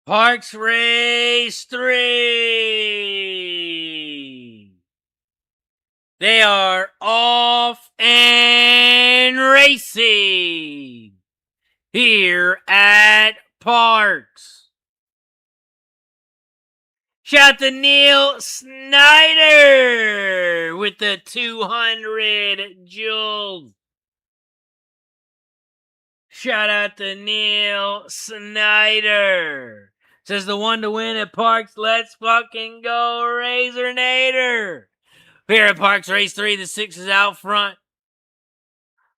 Parx race 3. They are off and racing here at Parx. Shout to Neil Snyder with the 200 joules. Shout out to Neil Snyder. Says the 1 to win at Parx. Let's fucking go, Razor Nader. Here at Parx race 3, the 6 is out front.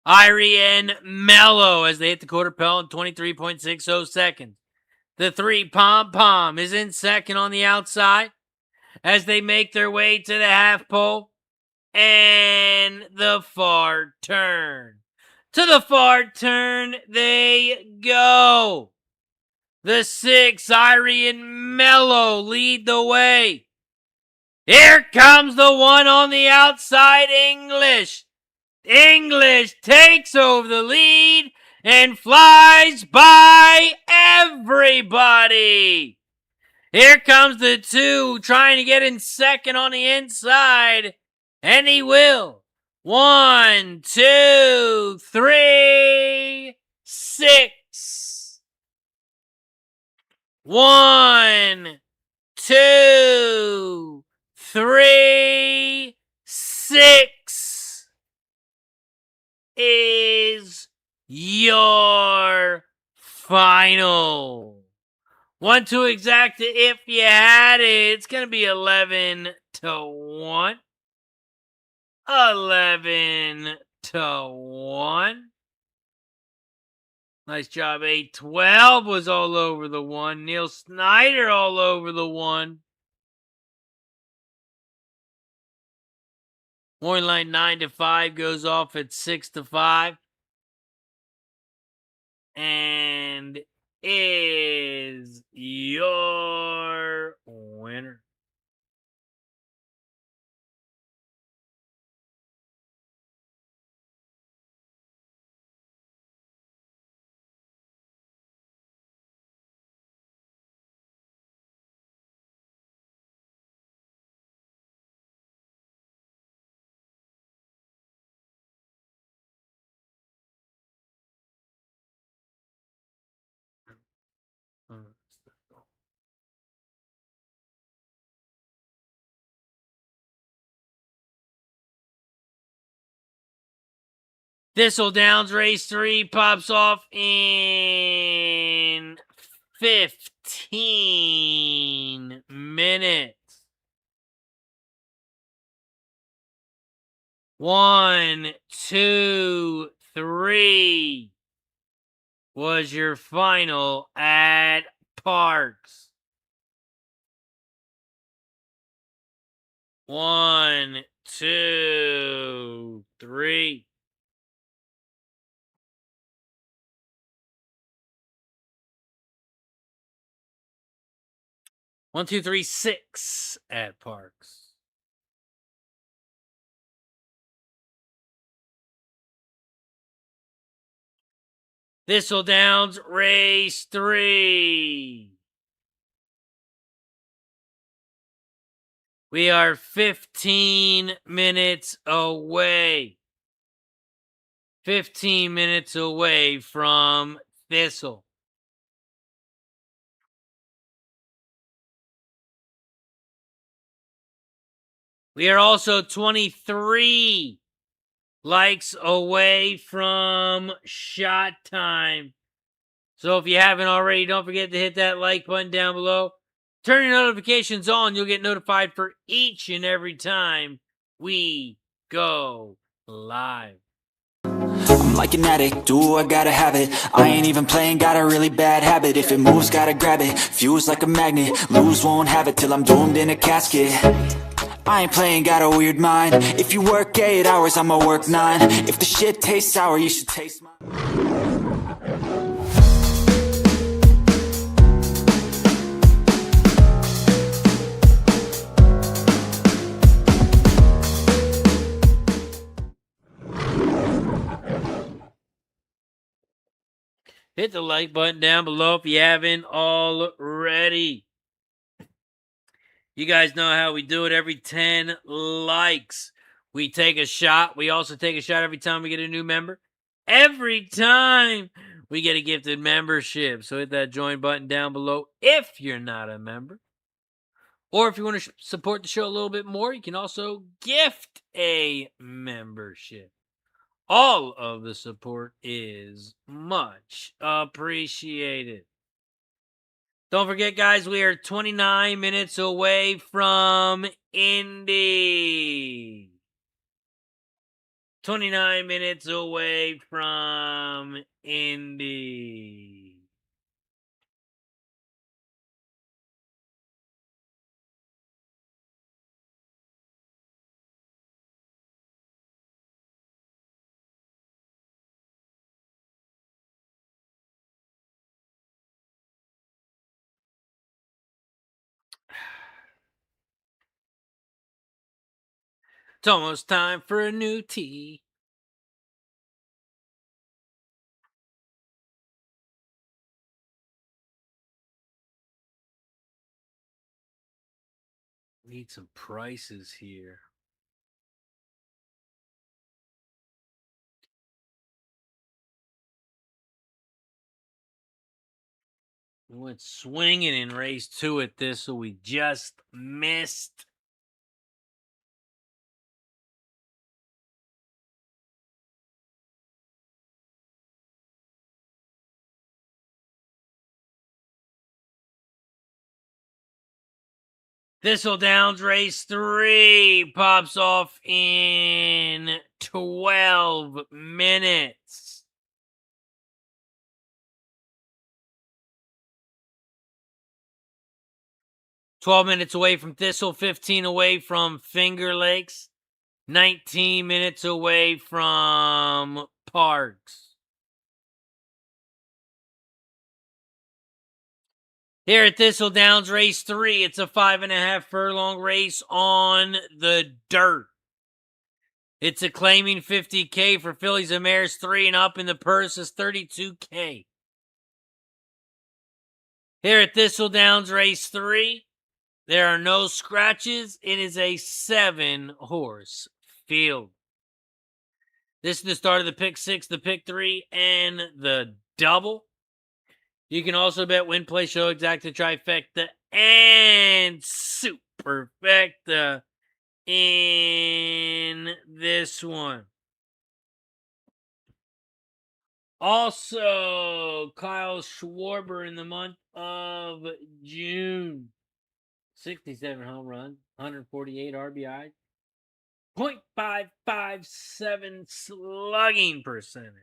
Irie and Mello as they hit the quarter pell in 23.60 seconds. The 3 Pom Pom is in second on the outside as they make their way to the half pole and the far turn. To the far turn they go. The 6, Irie and Mello lead the way. Here comes the 1 on the outside, English. English takes over the lead and flies by everybody. Here comes the 2 trying to get in second on the inside. And he will. 1, 2, 3, 6. 1, 2, 3, 6 is your final. 1 to exact if you had it. It's going to be 11-1. 11-1. Nice job. 8-12 was all over the 1. Neil Snyder all over the 1. Morning line 9-5 goes off at 6-5. And is your winner. Thistledown's race 3 pops off in 15 minutes. 1, 2, 3 was your final at Parx. 1, 2, 3. One, two, three, 6 at Parx. Thistledown's race 3. We are 15 minutes away. 15 minutes away from Thistle. We are also 23 likes away from shot time. So if you haven't already, don't forget to hit that like button down below. Turn your notifications on. You'll get notified for each and every time we go live. I'm like an addict, do I gotta have it. I ain't even playing, got a really bad habit. If it moves, gotta grab it, fuse like a magnet. Lose, won't have it till I'm doomed in a casket. I ain't playing, got a weird mind. If you work 8 hours, I'ma work 9. If the shit tastes sour, you should taste mine. Hit the like button down below if you haven't already. You guys know how we do it. Every 10 likes, we take a shot. We also take a shot every time we get a new member. Every time we get a gifted membership. So hit that join button down below if you're not a member. Or if you want to support the show a little bit more, you can also gift a membership. All of the support is much appreciated. Don't forget, guys, we are 29 minutes away from Indy. 29 minutes away from Indy. It's almost time for a new tee. Need some prices here. We went swinging in race 2 at this, so we just missed. Thistledown's race 3 pops off in 12 minutes. "12 minutes away from Thistle, 15 away from Finger Lakes, 19 minutes away from Parx. Here at Thistledown's race 3, it's a 5.5 furlong race on the dirt. It's a claiming 50K for fillies and mares 3 and up, and the purse is 32K. Here at Thistledown's race 3, there are no scratches. It is a 7-horse field. This is the start of the pick 6, the pick 3, and the double. You can also bet win, play, show, exacta, trifecta, and superfecta in this one. Also, Kyle Schwarber in the month of June. 67 home runs, 148 RBI, .557 slugging percentage.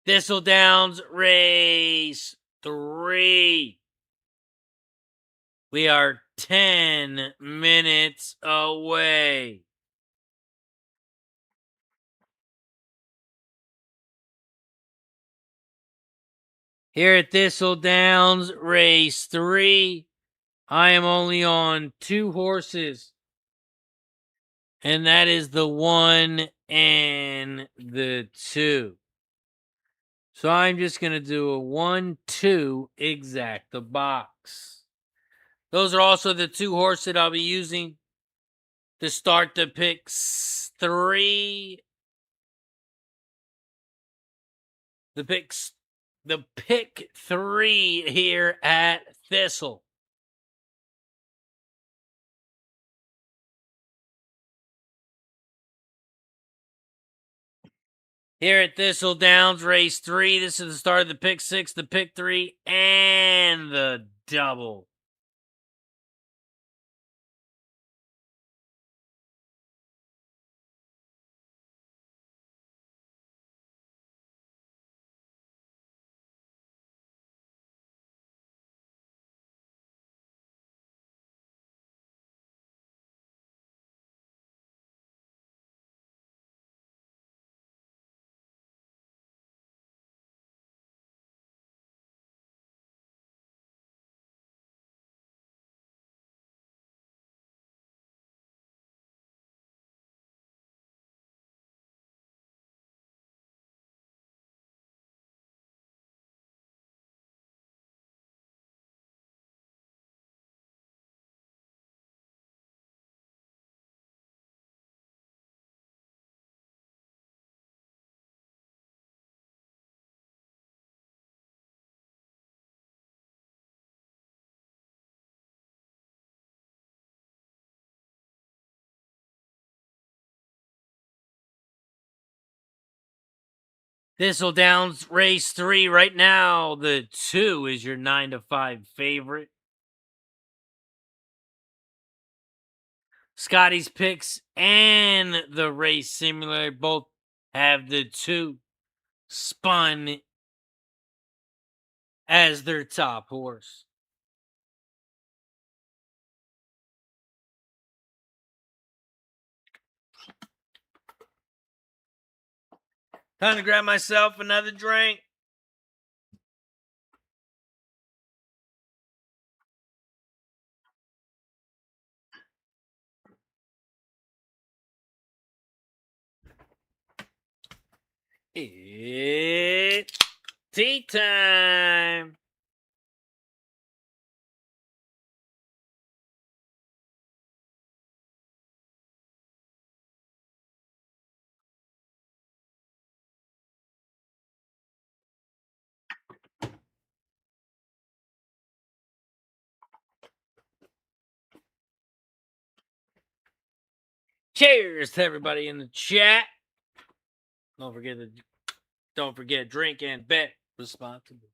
Thistledown's race 3. We are 10 minutes away. Here at Thistledown's race 3, I am only on 2 horses, and that is the 1 and the 2. So I'm just going to do a 1-2 exacta box. Those are also the 2 horses that I'll be using to start the pick 3. The pick 3 here at Thistle. Here at Thistledowns, race 3, this is the start of the pick 6, the pick 3, and the double. Thistledowns race 3 right now. The 2 is your 9-5 favorite. Scotty's Picks and the Race Simulator both have the 2 spun as their top horse. Time to grab myself another drink. It's tea time. Cheers to everybody in the chat. Don't forget drink and bet responsibly.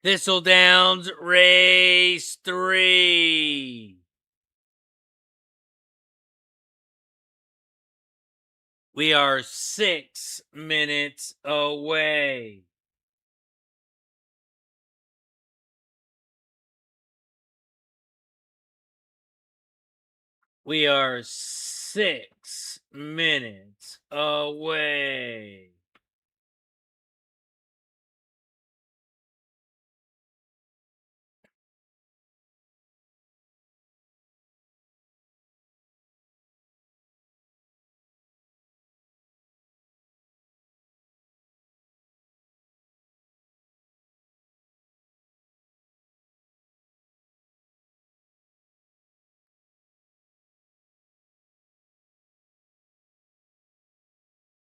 Thistledown's race 3. We are 6 minutes away. We are 6 minutes away.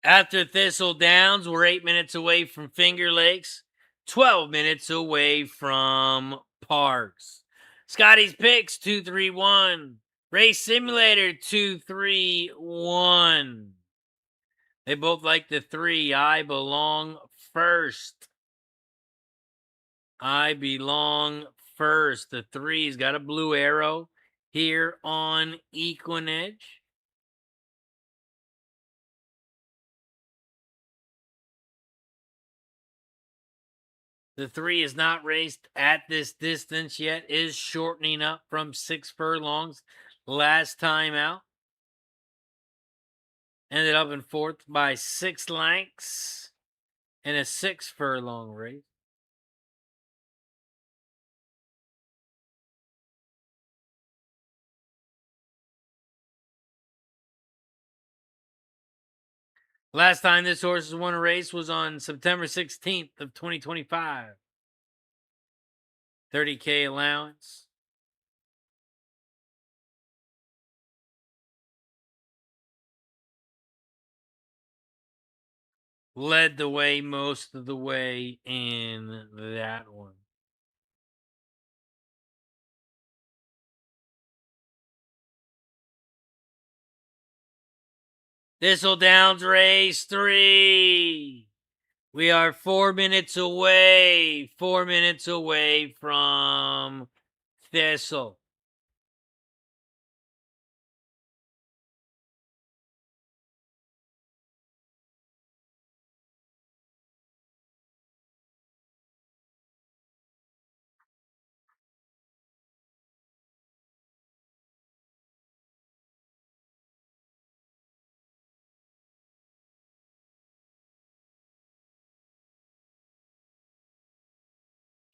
After Thistledowns, we're 8 minutes away from Finger Lakes, 12 minutes away from Parx. Scotty's Picks 231. Race Simulator 231. They both like the 3. I belong first. I belong first. The 3's got a blue arrow here on Equinedge. The 3 is not raced at this distance yet, is shortening up from 6 furlongs last time out. Ended up in 4th by 6 lengths in a 6 furlong race. Last time this horse won a race was on September 16th of 2025. 30K allowance. Led the way most of the way in that one. Thistledown's race 3. We are 4 minutes away. 4 minutes away from Thistle.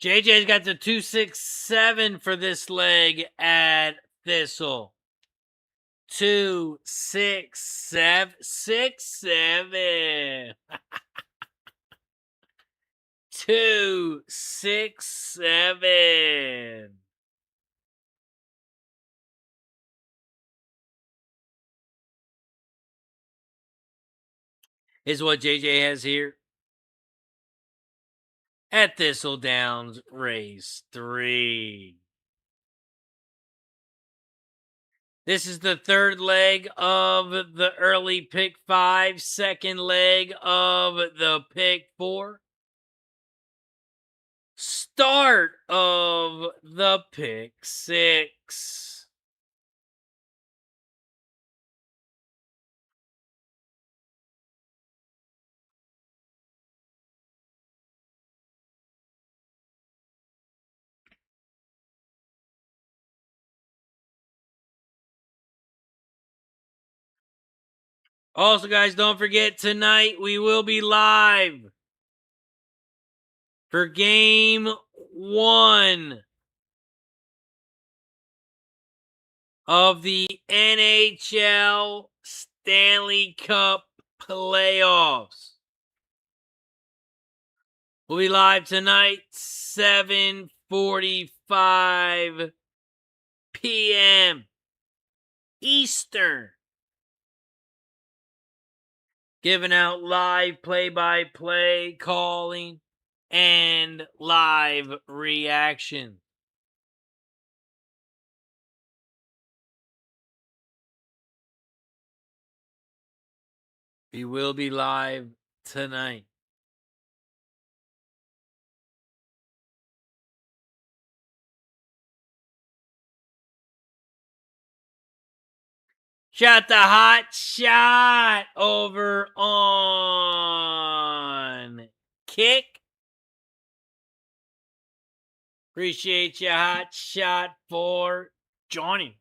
JJ's got the 267 for this leg at Thistle. 267. 267. Is what JJ has here. at Thistledowns Race 3. This is the third leg of the early pick 5, second leg of the pick 4. Start of the pick 6. Also, guys, don't forget, tonight we will be live for Game 1 of the NHL Stanley Cup Playoffs. We'll be live tonight, 7:45 p.m. Eastern. Giving out live play-by-play calling and live reaction. We will be live tonight. Shot the hot shot over on Kick. Appreciate you, hot shot, for joining us.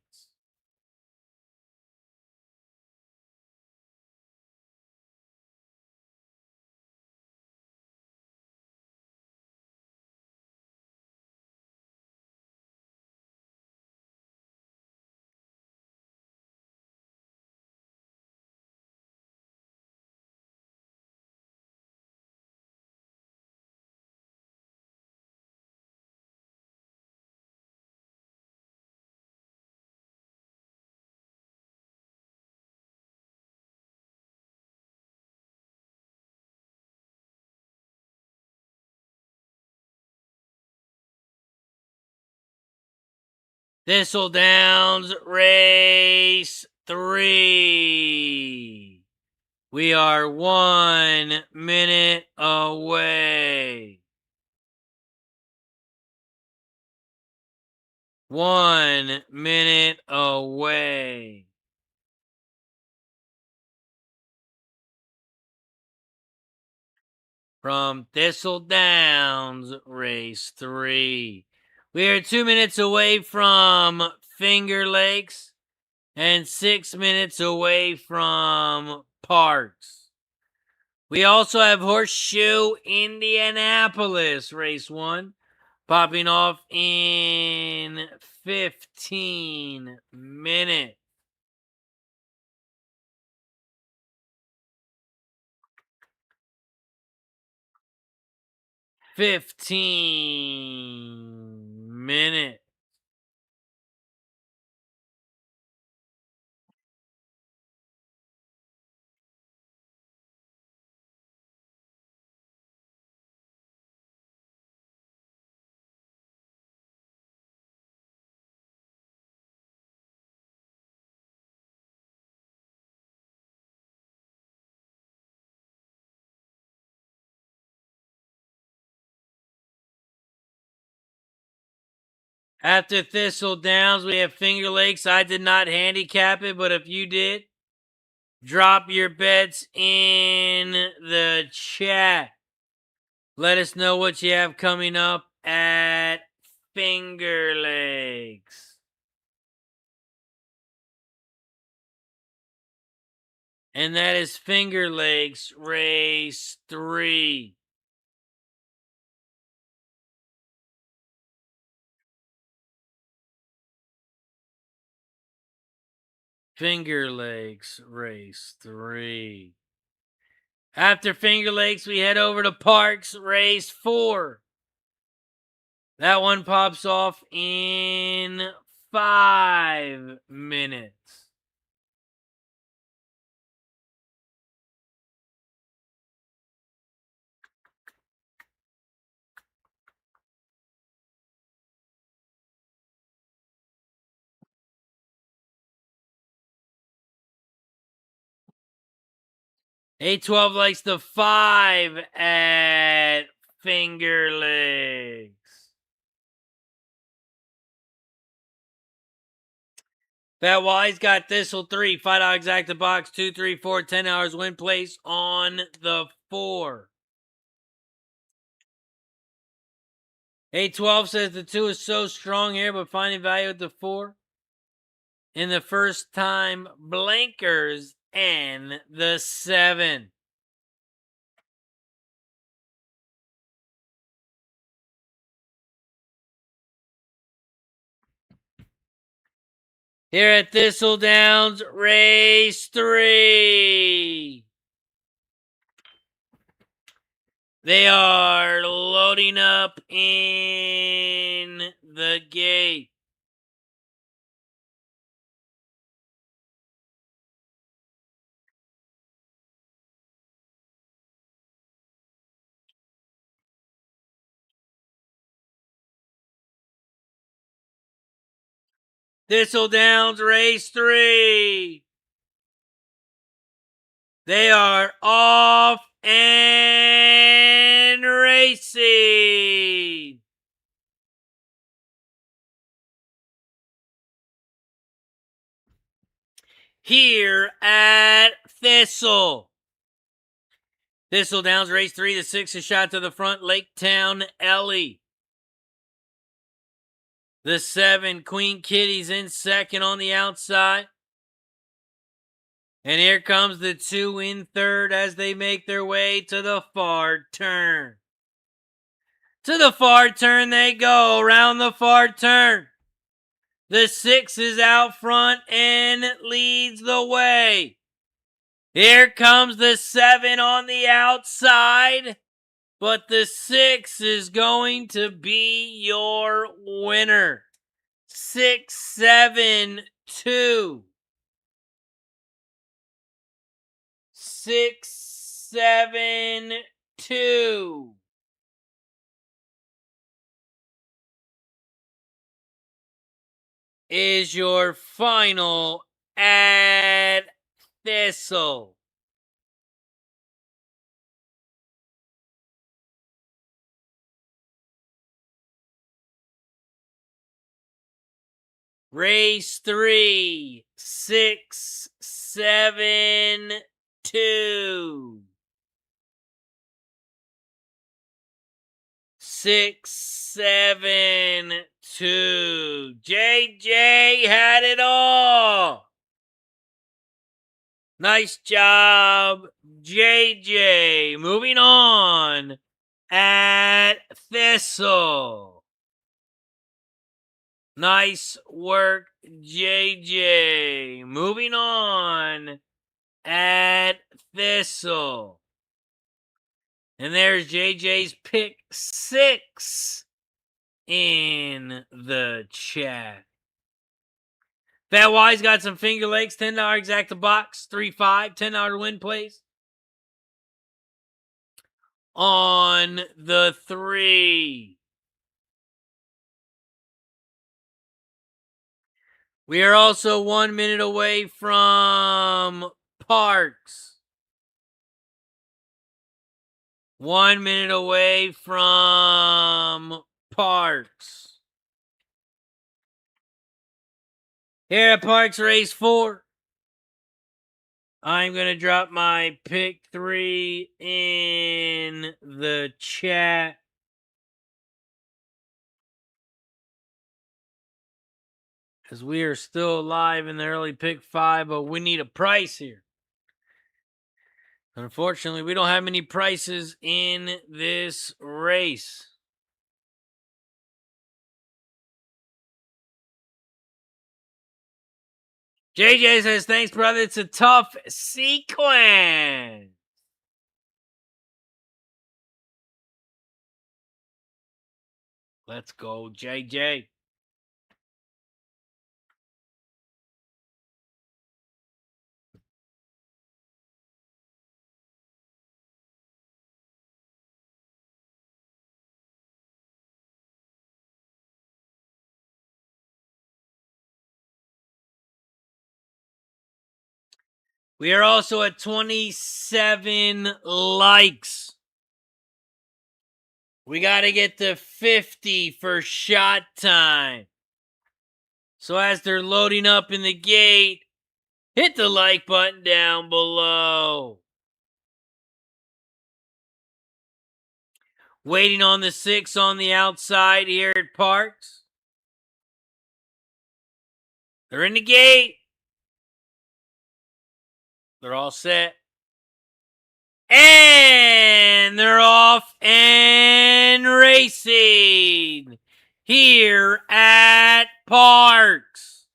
Thistledowns Race 3. We are 1 minute away. 1 minute away. From Thistledowns Race 3. We are 2 minutes away from Finger Lakes and 6 minutes away from Parx. We also have Horseshoe Indianapolis Race 1 popping off in 15 minutes. After Thistledowns, we have Finger Lakes. I did not handicap it, but if you did, drop your bets in the chat. Let us know what you have coming up at Finger Lakes. And that is Finger Lakes Race 3. Finger Lakes Race 3. After Finger Lakes, we head over to Parx Race 4. That one pops off in 5 minutes. 812 likes the 5 at Finger Lakes. That Wise got Thistle 3, $5 exacta box, 2, 3, 4, $10 win place on the 4. 812 says the 2 is so strong here, but finding value at the 4. In the first time blankers and the 7. Here at Thistledowns, race 3. They are loading up in the gate. Thistledowns, race 3. They are off and racing. Here at Thistle. Thistledowns, race 3. The 6 is shot to the front. Laketown Ellie. The 7, Queen Kitty's in second on the outside. And here comes the 2 in third as they make their way to the far turn. To the far turn they go, around the far turn. The 6 is out front and leads the way. Here comes the 7 on the outside. But the 6 is going to be your winner. 6-7-2. 6-7-2. Is your final at Thistle. Race 3, 6-7-2. 6-7-2. JJ had it all. Nice job, JJ. Moving on at Thistle. Nice work, JJ. Moving on at Thistle. And there's JJ's pick 6 in the chat. Fat Wise got some Finger Lakes, $10 exacta box, 3-5, $10 win plays. On the 3. We are also 1 minute away from Parx. 1 minute away from Parx. Here at Parx Race 4, I'm going to drop my pick 3 in the chat. As we are still alive in the early pick 5, but we need a price here. Unfortunately, we don't have many prices in this race. JJ says, thanks, brother. It's a tough sequence. Let's go, JJ. We are also at 27 likes. We got to get to 50 for shot time. So as they're loading up in the gate, hit the like button down below. Waiting on the 6 on the outside here at Parx. They're in the gate. They're all set. And they're off and racing here at Parx.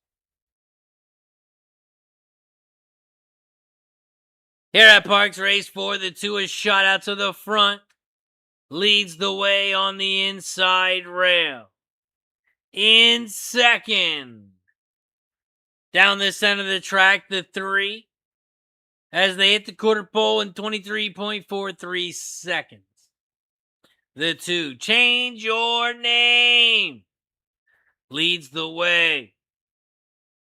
Here at Parx, race 4, the 2 is shot out to the front. Leads the way on the inside rail. In second. Down the center of the track, the 3. As they hit the quarter pole in 23.43 seconds. The 2, change your name, leads the way.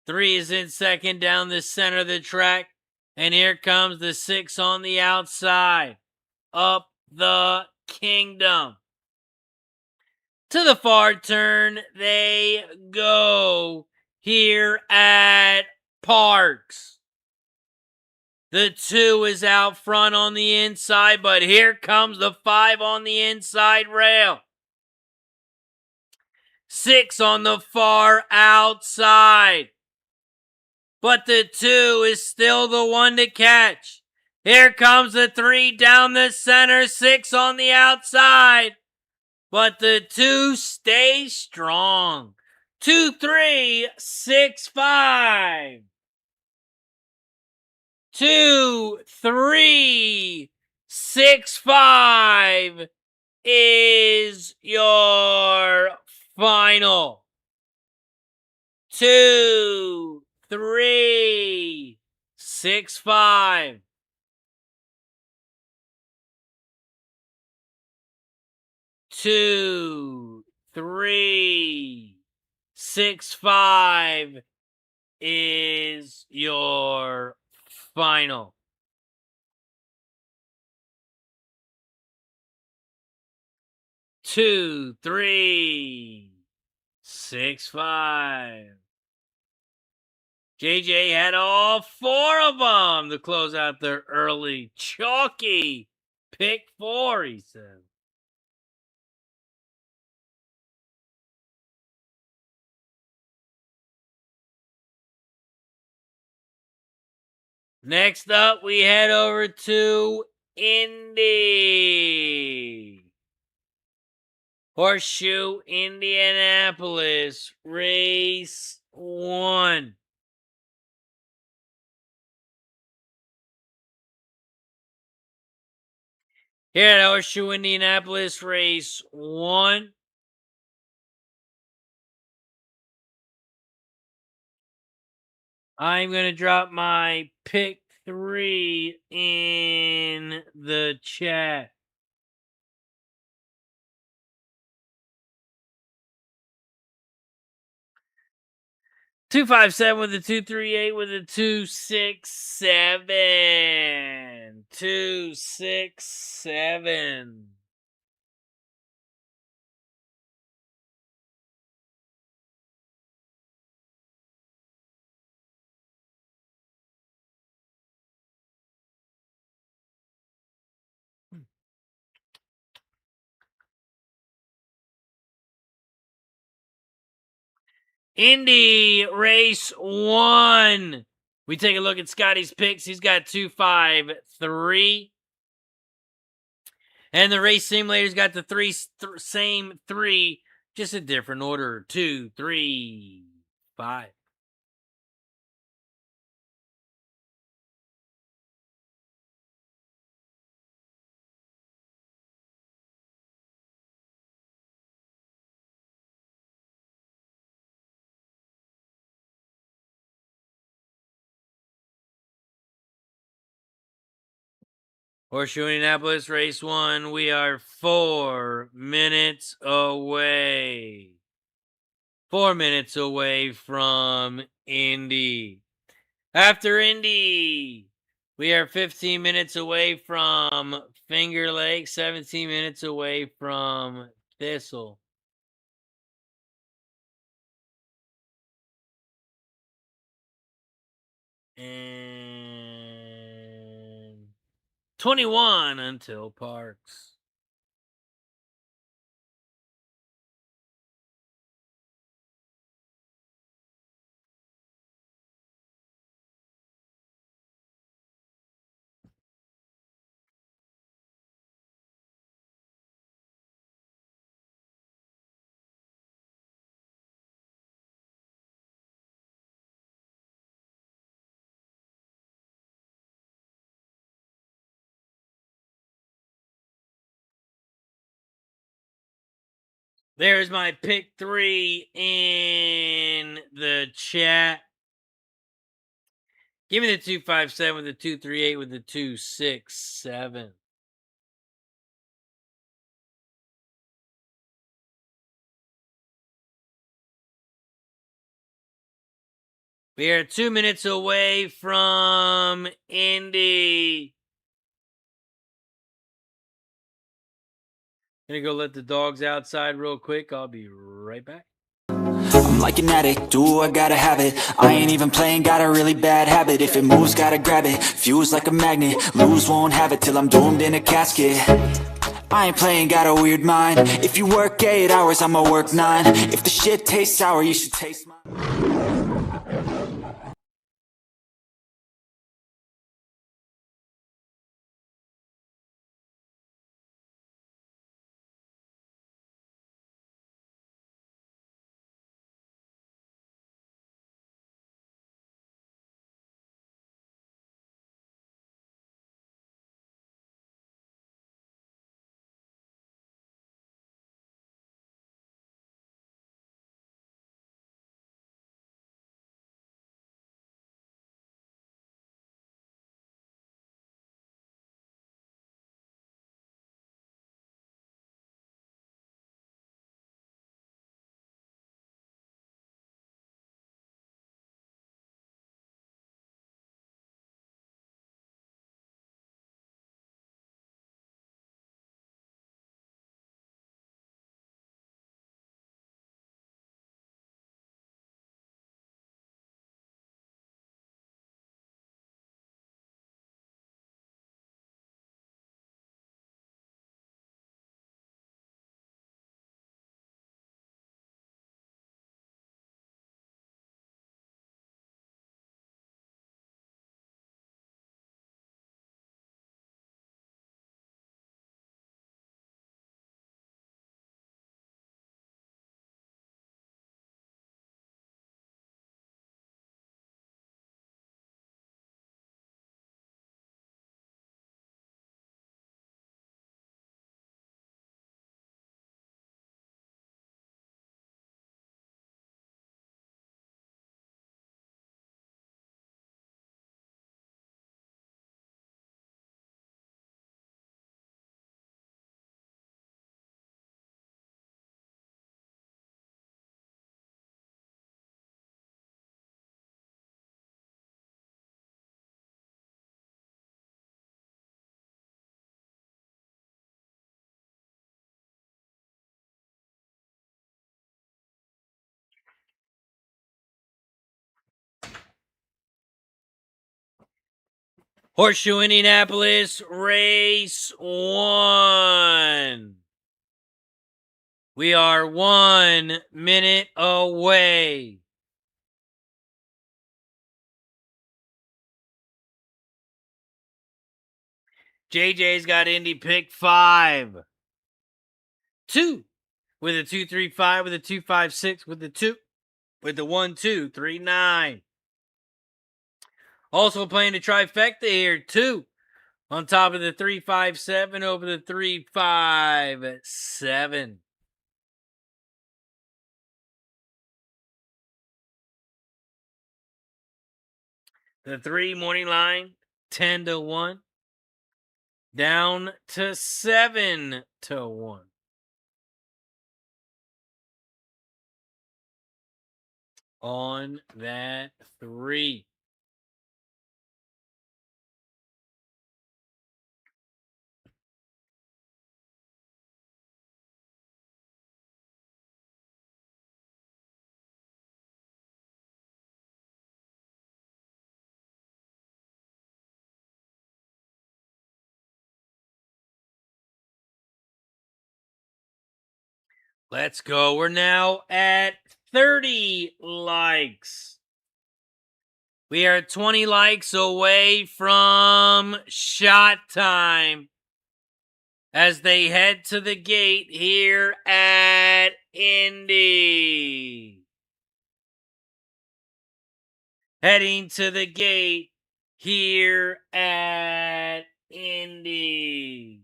3 is in second down the center of the track. And here comes the 6 on the outside. Up the kingdom. To the far turn they go here at Parx. The 2 is out front on the inside, but here comes the 5 on the inside rail. 6 on the far outside. But the 2 is still the one to catch. Here comes the 3 down the center, 6 on the outside. But the 2 stays strong. 2, 3, 6, 5. 2, 3, 6, 5 is your final. 2, 3, 6, 5. 2, 3, 6, 5 is your final. Two, 3, 6, 5. JJ had all 4 of them to close out their early chalky pick 4, he said. Next up, we head over to Indy. Horseshoe Indianapolis, race 1. Here at Horseshoe Indianapolis, race 1. I'm going to drop my pick 3 in the chat. $257 with a 238 with a 267. 267. Indy race 1. We take a look at Scotty's picks. He's got 253. And the race simulator's got the same 3, just a different order. 2, 3, 5. Horseshoe Indianapolis race 1. We are 4 minutes away. 4 minutes away from Indy. After Indy, We are 15 minutes away from Finger Lake, 17 minutes away from Thistle. And 21 until Parx. There's my pick 3 in the chat. Give me the 257 with the 238 with the 267. We are 2 minutes away from Indy. Gonna go let the dogs outside real quick. I'll be right back. I'm like an addict, do I gotta have it. I ain't even playing, got a really bad habit. If it moves, gotta grab it, fuse like a magnet. Lose, won't have it till I'm doomed in a casket. I ain't playing, got a weird mind. If you work 8 hours, I'ma work 9. If the shit tastes sour, you should taste mine. Horseshoe Indianapolis, race 1. We are 1 minute away. JJ's got Indy pick 5. 2 with a 235 with a 256 with the 2 with the 1239. Also playing the trifecta here, 2 on top of the 357 over the 357. The 3 morning line 10-1 down to 7-1. On that 3. Let's go. We're now at 30 likes. We are 20 likes away from shot time as they head to the gate here at Indy. Heading to the gate here at Indy.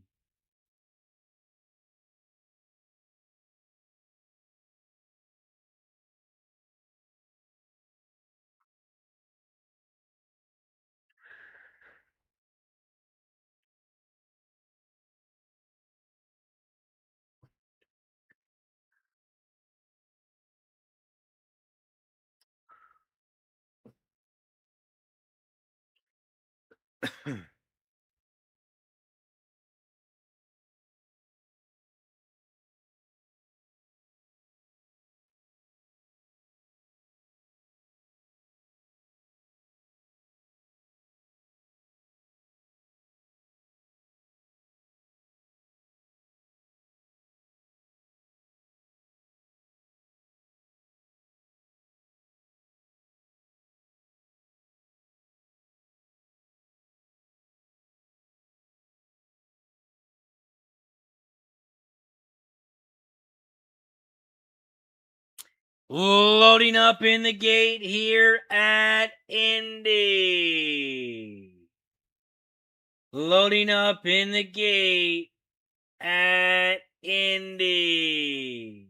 Loading up in the gate here at Indy. Loading up in the gate at Indy.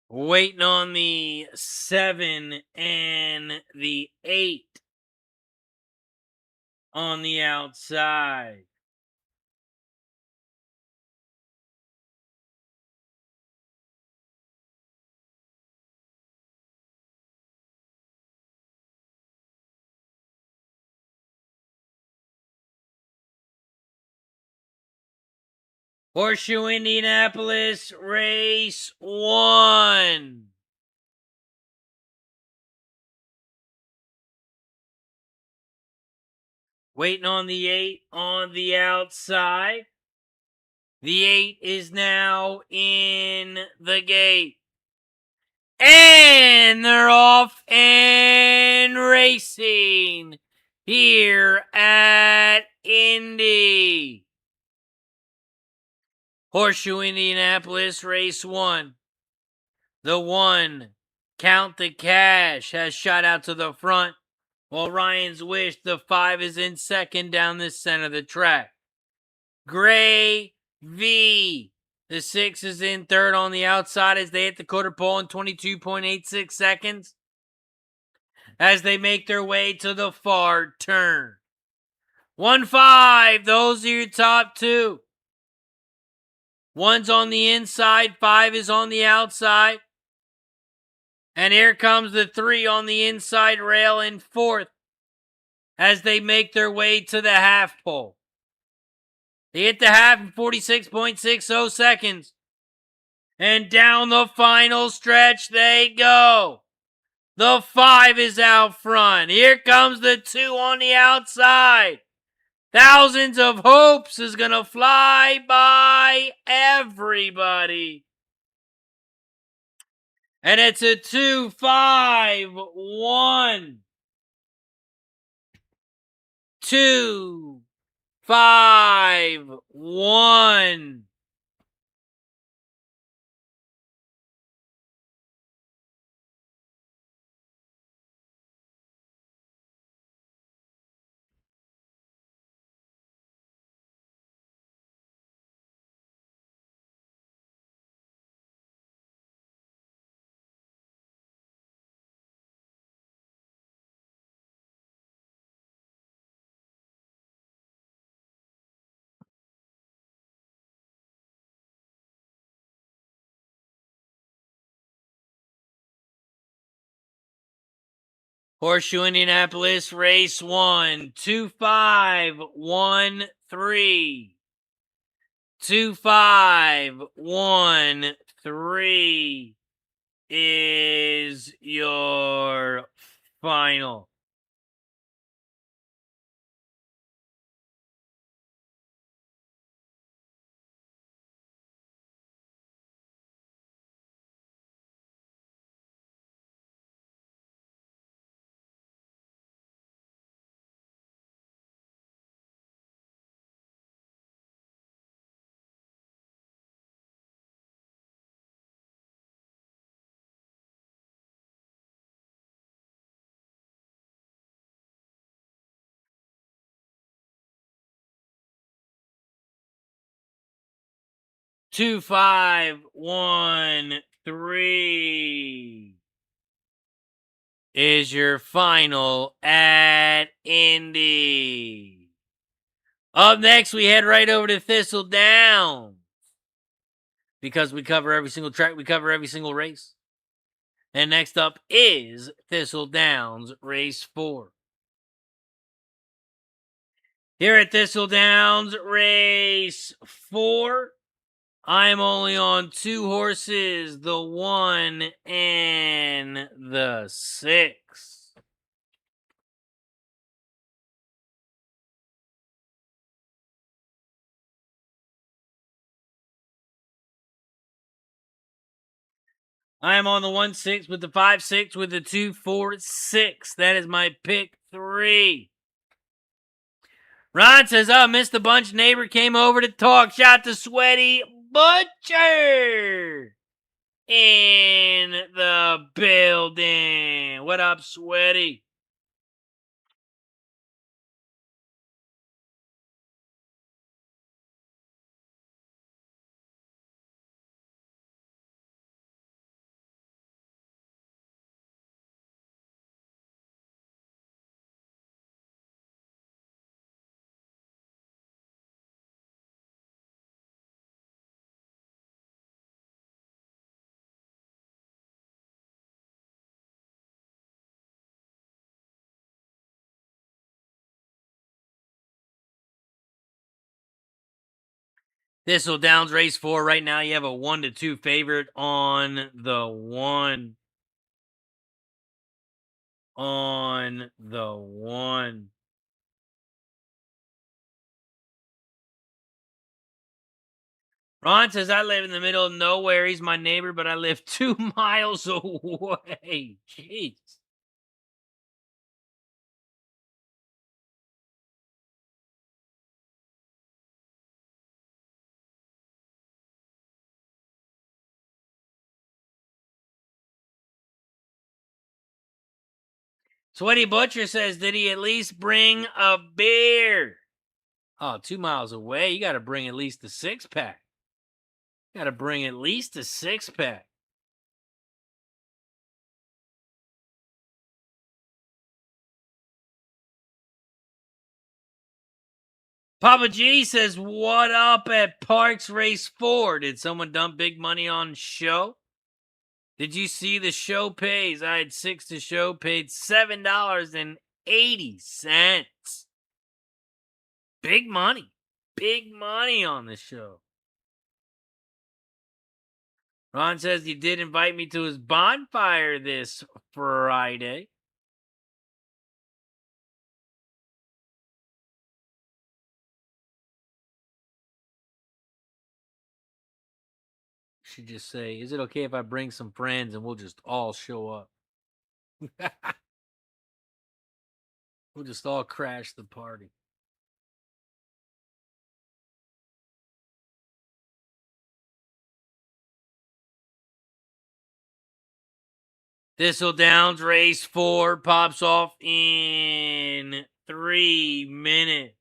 Waiting on the 7 and the 8 on the outside. Horseshoe Indianapolis, race 1. Waiting on the 8 on the outside. The 8 is now in the gate. And they're off and racing here at Indy. Horseshoe Indianapolis, race 1. The 1, Count the Cash, has shot out to the front, while Ryan's Wish, the 5, is in second down the center of the track. Gray V, the 6, is in third on the outside as they hit the quarter pole in 22.86 seconds as they make their way to the far turn. 1-5, those are your top 2. 1's on the inside, 5 is on the outside. And here comes the 3 on the inside rail in fourth as they make their way to the half pole. They hit the half in 46.60 seconds. And down the final stretch they go. The 5 is out front. Here comes the 2 on the outside. Thousands of Hopes is going to fly by everybody. And it's a 2-5-1. 2-5-1. Horseshoe Indianapolis, race 1, 2-5-1-3. 2-5-1-3. is your final? Two, 5, 1, 3 is your final at Indy. Up next, we head right over to Thistledown. Because we cover every single track, we cover every single race. And next up is Thistledown's Race 4. Here at Thistledown's Race 4, I'm only on 2 horses, the 1 and the 6. I am on the 1-6 with the 5-6 with the 2-4-6. That is my pick 3. Ron says, oh, missed the bunch. Neighbor came over to talk. Shout to Sweaty Butcher in the building. What up, Sweaty? Thistledown's Race 4. Right now, you have a 1-2 favorite on the 1. On the 1. Ron says, I live in the middle of nowhere. He's my neighbor, but I live 2 miles away. Jeez. Sweaty Butcher says, did he at least bring a beer? Oh, 2 miles away. You got to bring at least a 6-pack. Got to bring at least a 6-pack. Papa G says, what up at Parx Race 4? Did someone dump big money on show? Did you see the show pays? I had 6 to show, paid $7.80. Big money. Big money on the show. Ron says he did invite me to his bonfire this Friday. Should just say, is it okay if I bring some friends and we'll just all show up? We'll just all crash the party. Thistledown's Race 4 pops off in 3 minutes.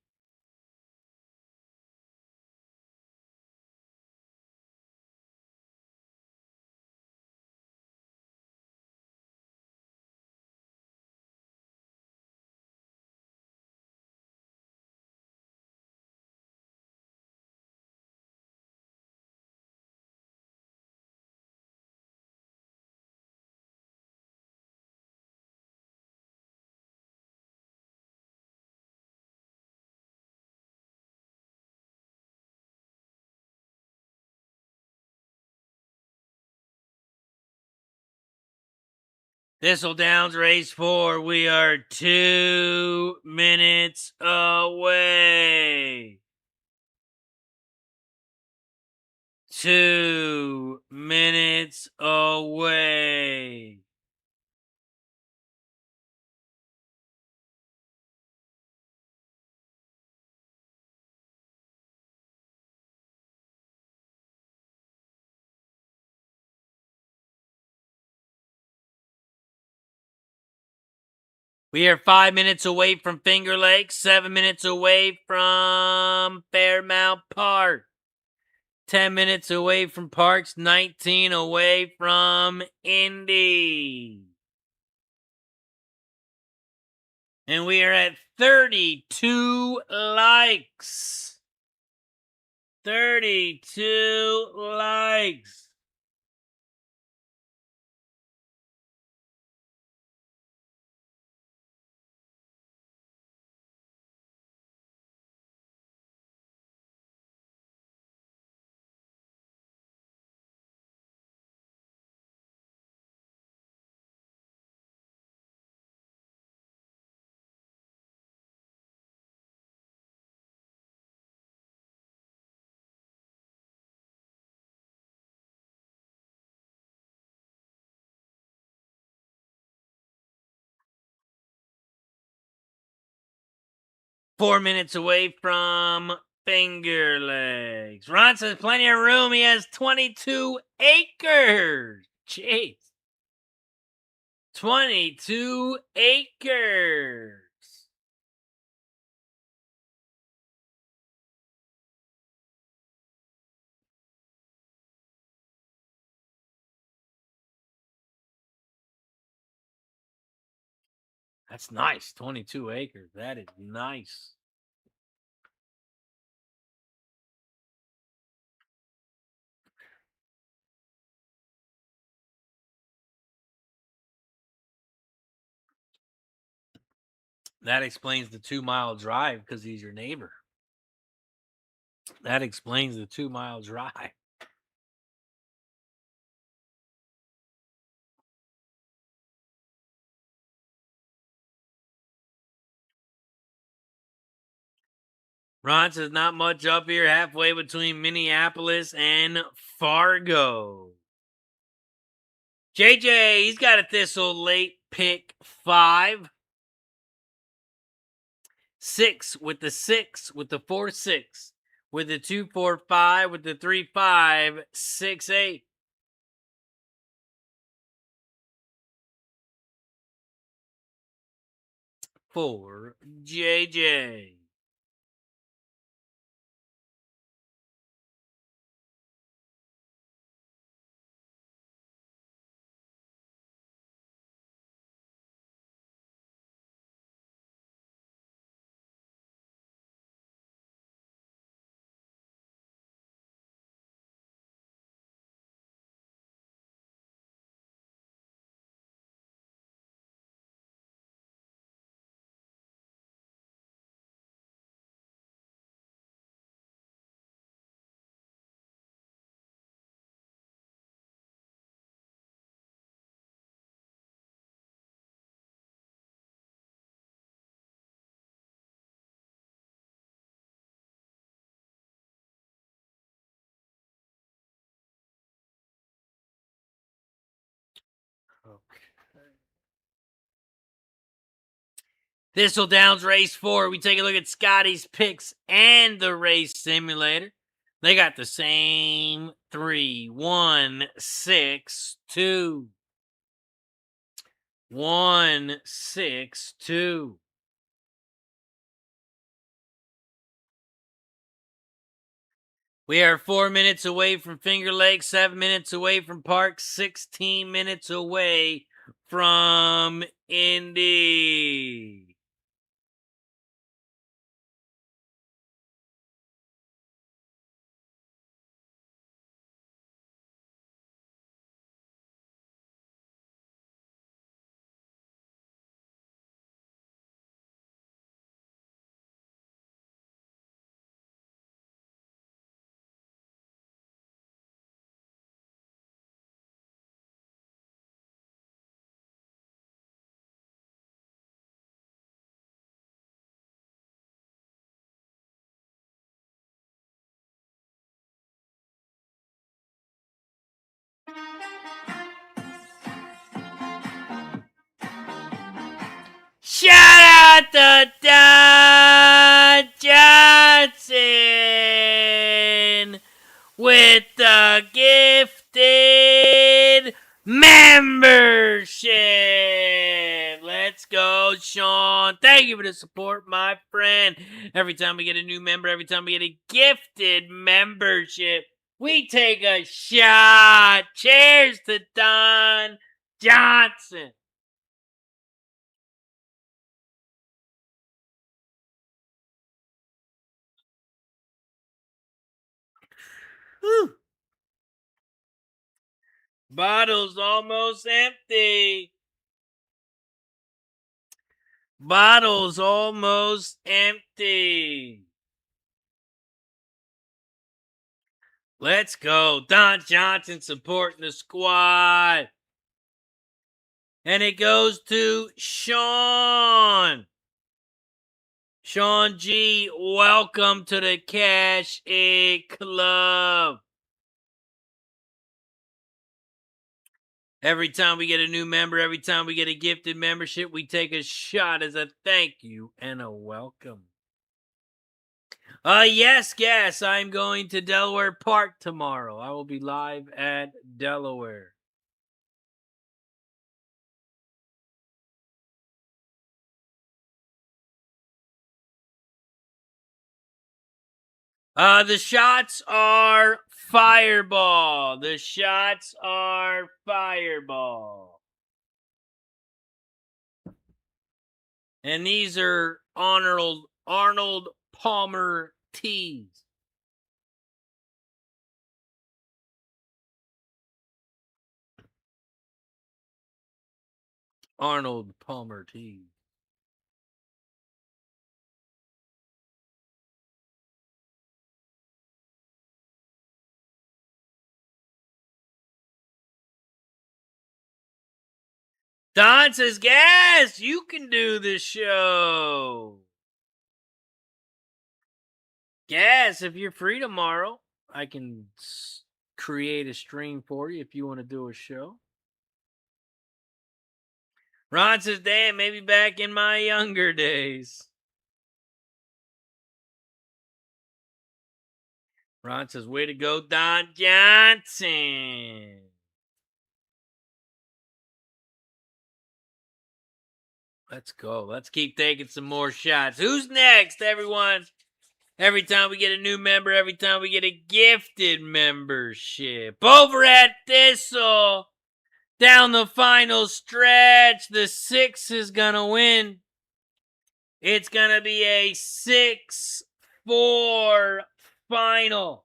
Thistledown's race 4. We are 2 minutes away. 2 minutes away. We are 5 minutes away from Finger Lakes, 7 minutes away from Fairmount Park, 10 minutes away from Parx, 19 away from Indy. And we are at 32 likes. 32 likes. Four minutes away from Finger Lakes. Ron says plenty of room. He has 22 acres. Jeez. 22 acres. That's nice. 22 acres. That is nice. That explains the 2-mile drive because he's your neighbor. That explains the 2-mile drive. Ron says not much up here, halfway between Minneapolis and Fargo. JJ, he's got a Thistle late pick 5. 6 with the 6 with the 4-6 with the 2-4-5 with the 3-5-6-8. For JJ. Okay. Thistledown's race 4. We take a look at Scotty's picks and the race simulator. They got the same 3, 1, 6, 2. 1, 6, 2. We are 4 minutes away from Finger Lakes, 7 minutes away from Parx, 16 minutes away from Indy. Shout out to Don Johnson with the gifted membership. Let's go, Sean. Thank you for the support, my friend. Every time we get a new member, every time we get a gifted membership, we take a shot. Cheers to Don Johnson. Whew. Bottle's almost empty. Bottle's almost empty. Let's go. Don Johnson supporting the squad. And it goes to Sean. Sean G, welcome to the Cash It Club. Every time we get a new member, every time we get a gifted membership, we take a shot as a thank you and a welcome. Yes, I'm going to Delaware Park tomorrow. I will be live at Delaware. The shots are Fireball. The shots are Fireball. And these are Arnold Palmer tees. Arnold Palmer tees. Don says, Gas, you can do the show. Gas, if you're free tomorrow, I can create a stream for you if you want to do a show. Ron says, damn, maybe back in my younger days. Ron says, way to go, Don Johnson. Let's go. Let's keep taking some more shots. Who's next, everyone? Every time we get a new member, every time we get a gifted membership. Over at Thistle, down the final stretch, the 6 is going to win. It's going to be a 6-4 final.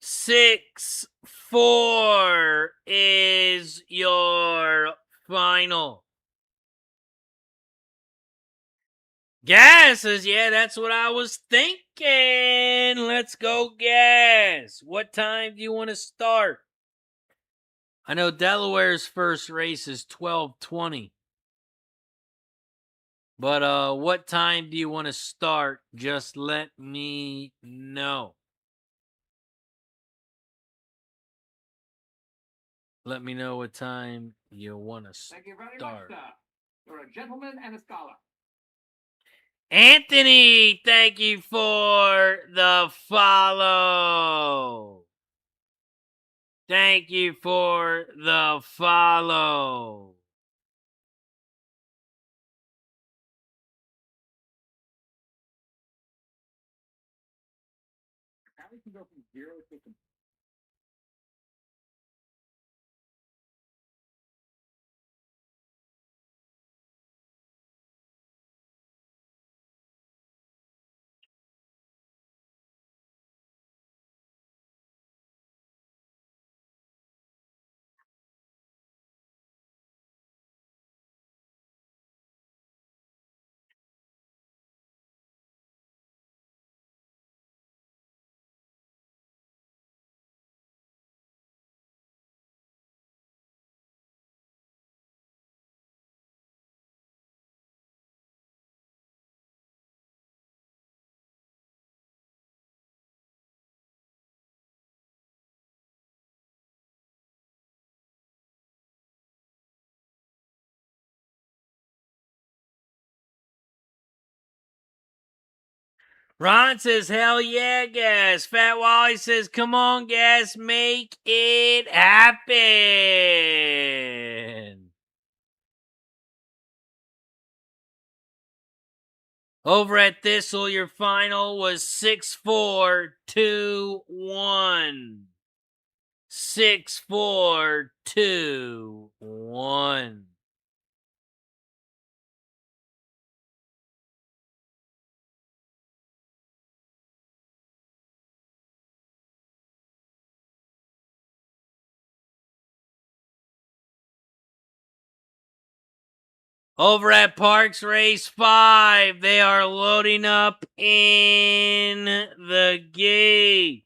Six, 4 is your final. Gas says, yeah, that's what I was thinking. Let's go, Gas. What time do you want to start? I know Delaware's first race is 12:20. But what time do you want to start? Just let me know. Let me know what time you want to start. Thank you very much, sir. You're a gentleman and a scholar. Anthony, thank you for the follow. Thank you for the follow. How we can go from 0 to Ron says, hell yeah, Gas. Fat Wally says, come on, Gas, make it happen. Over at Thistle, your final was 6-4-2-1. 6-4-2-1. Over at Parx Race 5, they are loading up in the gate.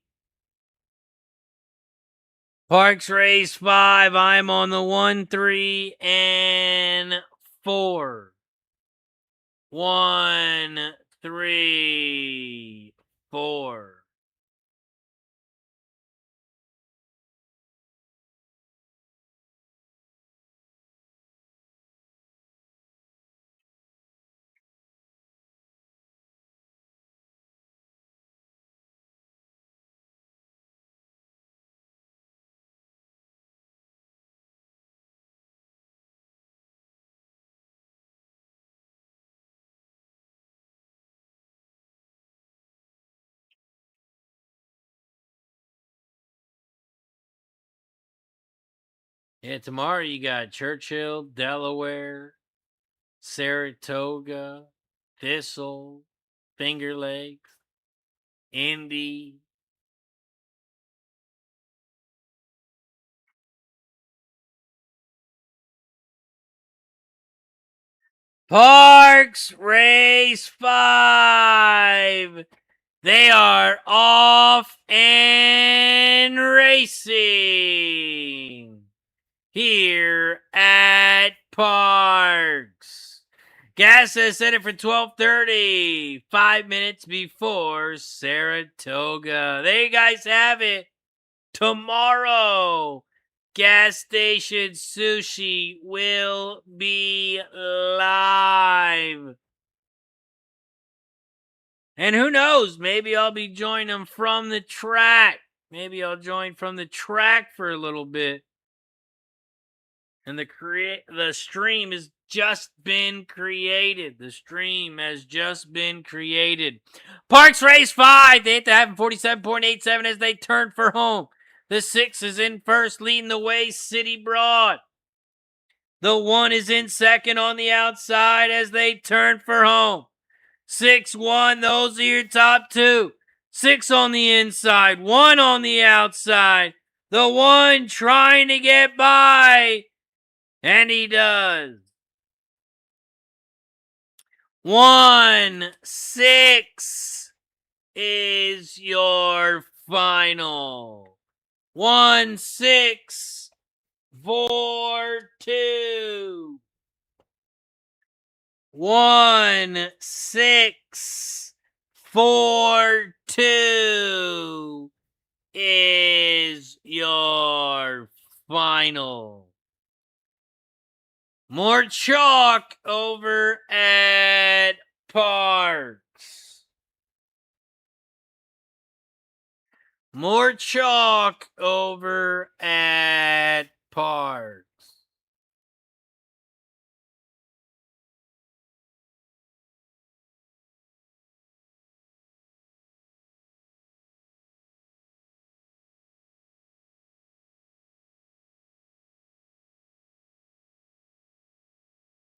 Parx Race 5, I'm on the 1, 3, and 4. 1, 3, 4. Yeah, tomorrow you got Churchill, Delaware, Saratoga, Thistle, Finger Lakes, Indy. Parx Race 5. They are off and racing here at Parx. Gas has set it for 12:30, 5 minutes before Saratoga. There you guys have it. Tomorrow, Gas Station Sushi will be live. And who knows, maybe I'll be joining them from the track. Maybe I'll join from the track for a little bit. And the stream has just been created. The stream has just been created. Parx Race 5. They hit the half in 47.87 as they turn for home. The 6 is in first, leading the way, City Broad. The 1 is in second on the outside as they turn for home. 6-1, those are your top 2. 6 on the inside, 1 on the outside. The 1 trying to get by. And he does. 1-6 is your final. 1-6-4-2. 1-6-4-2 is your final. More chalk over at Parx. More chalk over at Parx.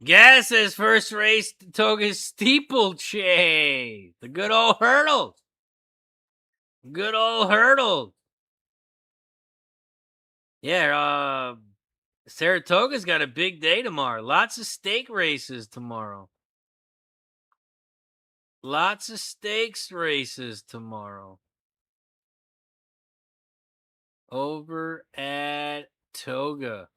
Gas says first race Toga steeplechase. The good old hurdles. Good old hurdles. Yeah, Saratoga's got a big day tomorrow. Lots of stake races tomorrow. Lots of stakes races tomorrow. Over at Toga.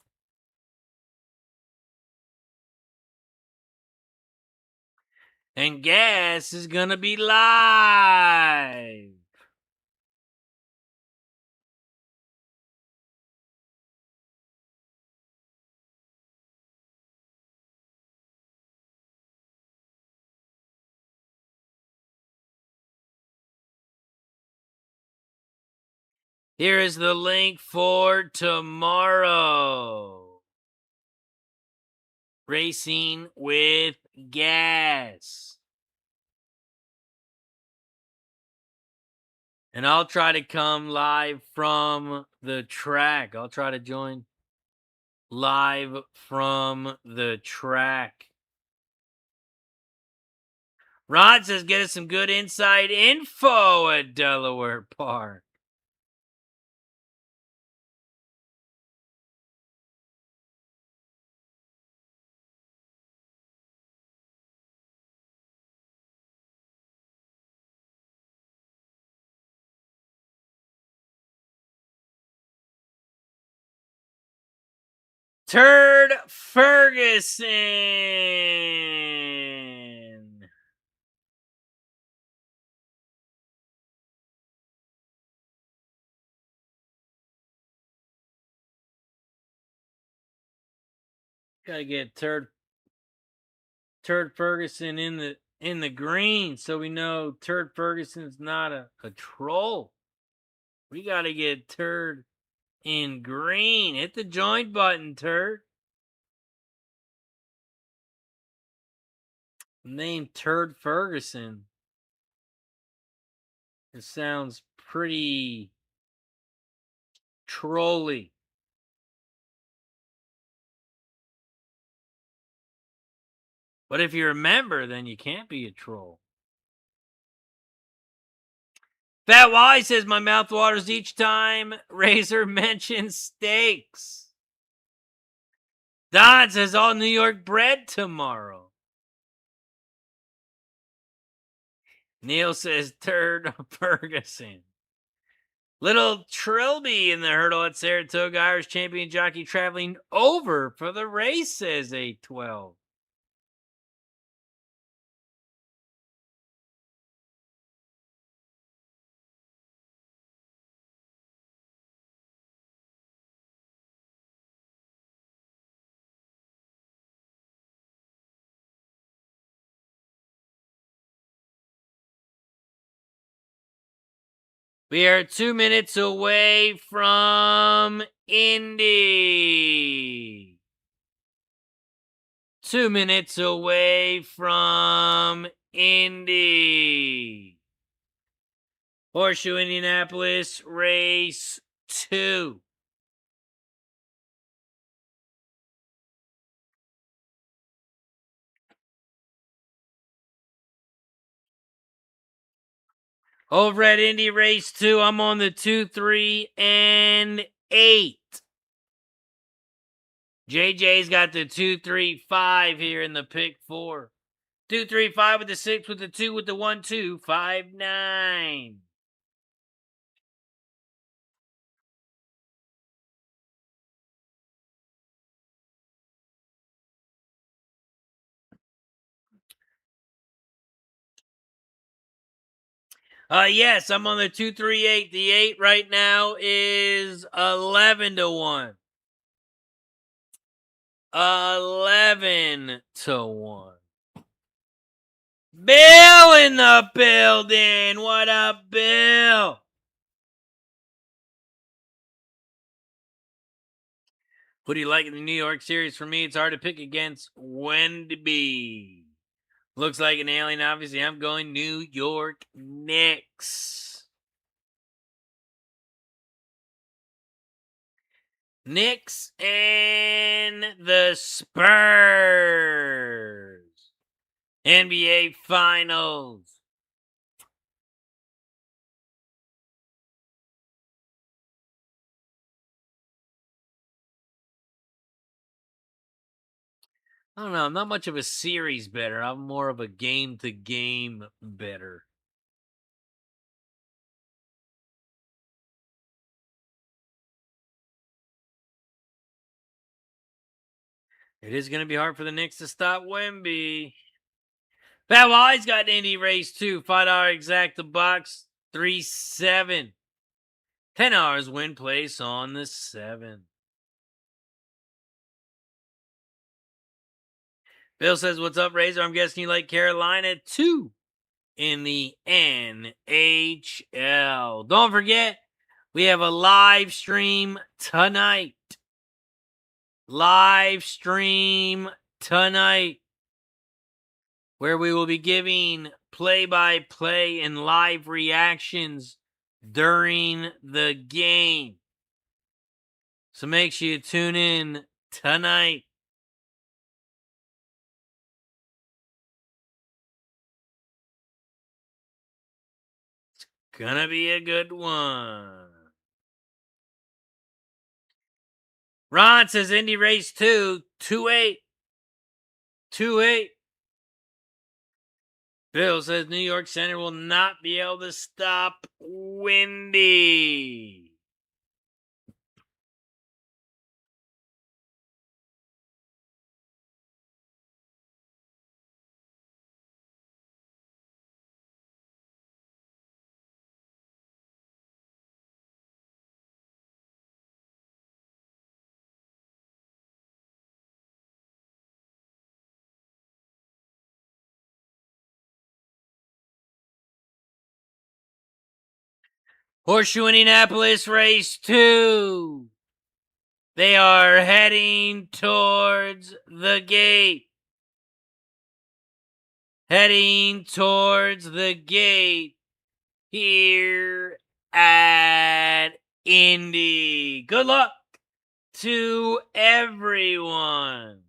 And Gas is going to be live. Here is the link for tomorrow. Racing with gas. And I'll try to come live from the track. I'll try to join live from the track. Rod says, get us some good inside info at Delaware Park. Turd Ferguson. Gotta get Turd Ferguson in the green so we know Turd Ferguson's not a troll. We gotta get Turd in green. Hit the join button, Turd. Name Turd Ferguson. It sounds pretty trolly. But if you're a member, then you can't be a troll. Fat Y says, my mouth waters each time Razor mentions steaks. Don says, all New York bread tomorrow. Neil says, Turd Ferguson. Little Trilby in the hurdle at Saratoga, Irish champion jockey traveling over for the race, says 812. We are 2 minutes away from Indy. 2 minutes away from Indy. Horseshoe Indianapolis, race 2. Over at Indy race 2, I'm on the 2, 3, and 8. JJ's got the 2, 3, 5 here in the pick 4. 2, 3, 5 with the 6, with the 2, with the 1, 2, 5, 9. Yes, I'm on the 2, 3, 8. The 8 right now is 11 to 1. 11 to 1. Bill in the building. What up, Bill? Who do you like in the New York series? For me, it's hard to pick against Wendy. Looks like an alien. Obviously, I'm going New York Knicks. Knicks and the Spurs. NBA Finals. I don't know. I'm not much of a series better. I'm more of a game-to-game better. It is going to be hard for the Knicks to stop Wemby. Pat Wally's got an Indy race too. $5 exact the box. 3-7. $10 win place on the 7. Bill says, what's up, Razor? I'm guessing you like Carolina too in the NHL. Don't forget, We have a live stream tonight. Live stream tonight, where we will be giving play-by-play and live reactions during the game. So make sure you tune in tonight. It's gonna be a good one. Ron says Indy Race 2, 2-8. 2-8. Bill says New York Center will not be able to stop Windy. Horseshoe Indianapolis Race 2. They are heading towards the gate. Heading towards the gate here at Indy. Good luck to everyone.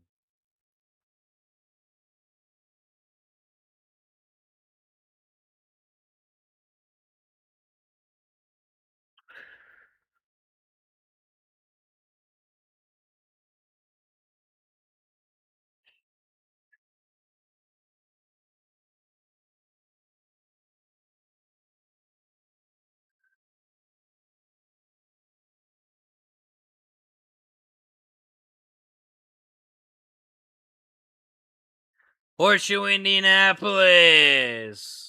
Horseshoe Indianapolis.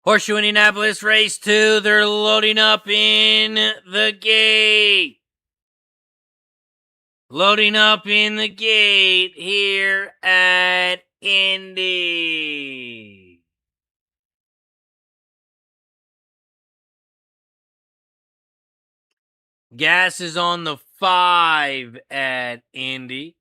Horseshoe Indianapolis Race 2. They're loading up in the gate. Loading up in the gate here at Indy. Gas is on the 5 at Indy.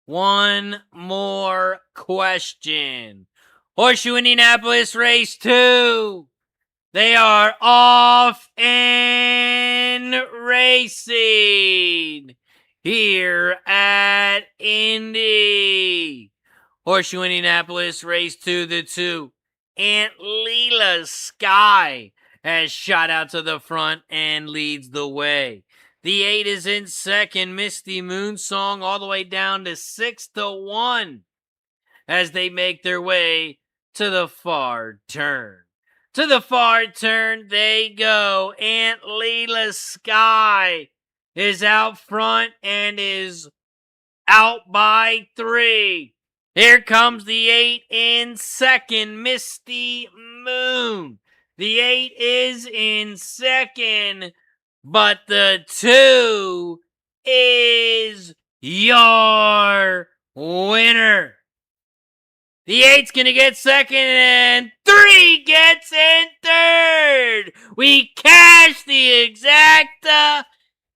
One more question. Horseshoe Indianapolis Race 2. They are off and racing here at Indy. Horseshoe Indianapolis Race 2, the 2. Aunt Leela Sky has shot out to the front and leads the way. The 8 is in second. Misty Moonsong all the way down to 6-1 as they make their way to the far turn. To the far turn they go. Aunt Leela Sky is out front and is out by 3. Here comes the 8 in second, Misty Moon. The 8 is in second, but the 2 is your winner. The 8's going to get second, and 3 gets in third. We cash the exacta,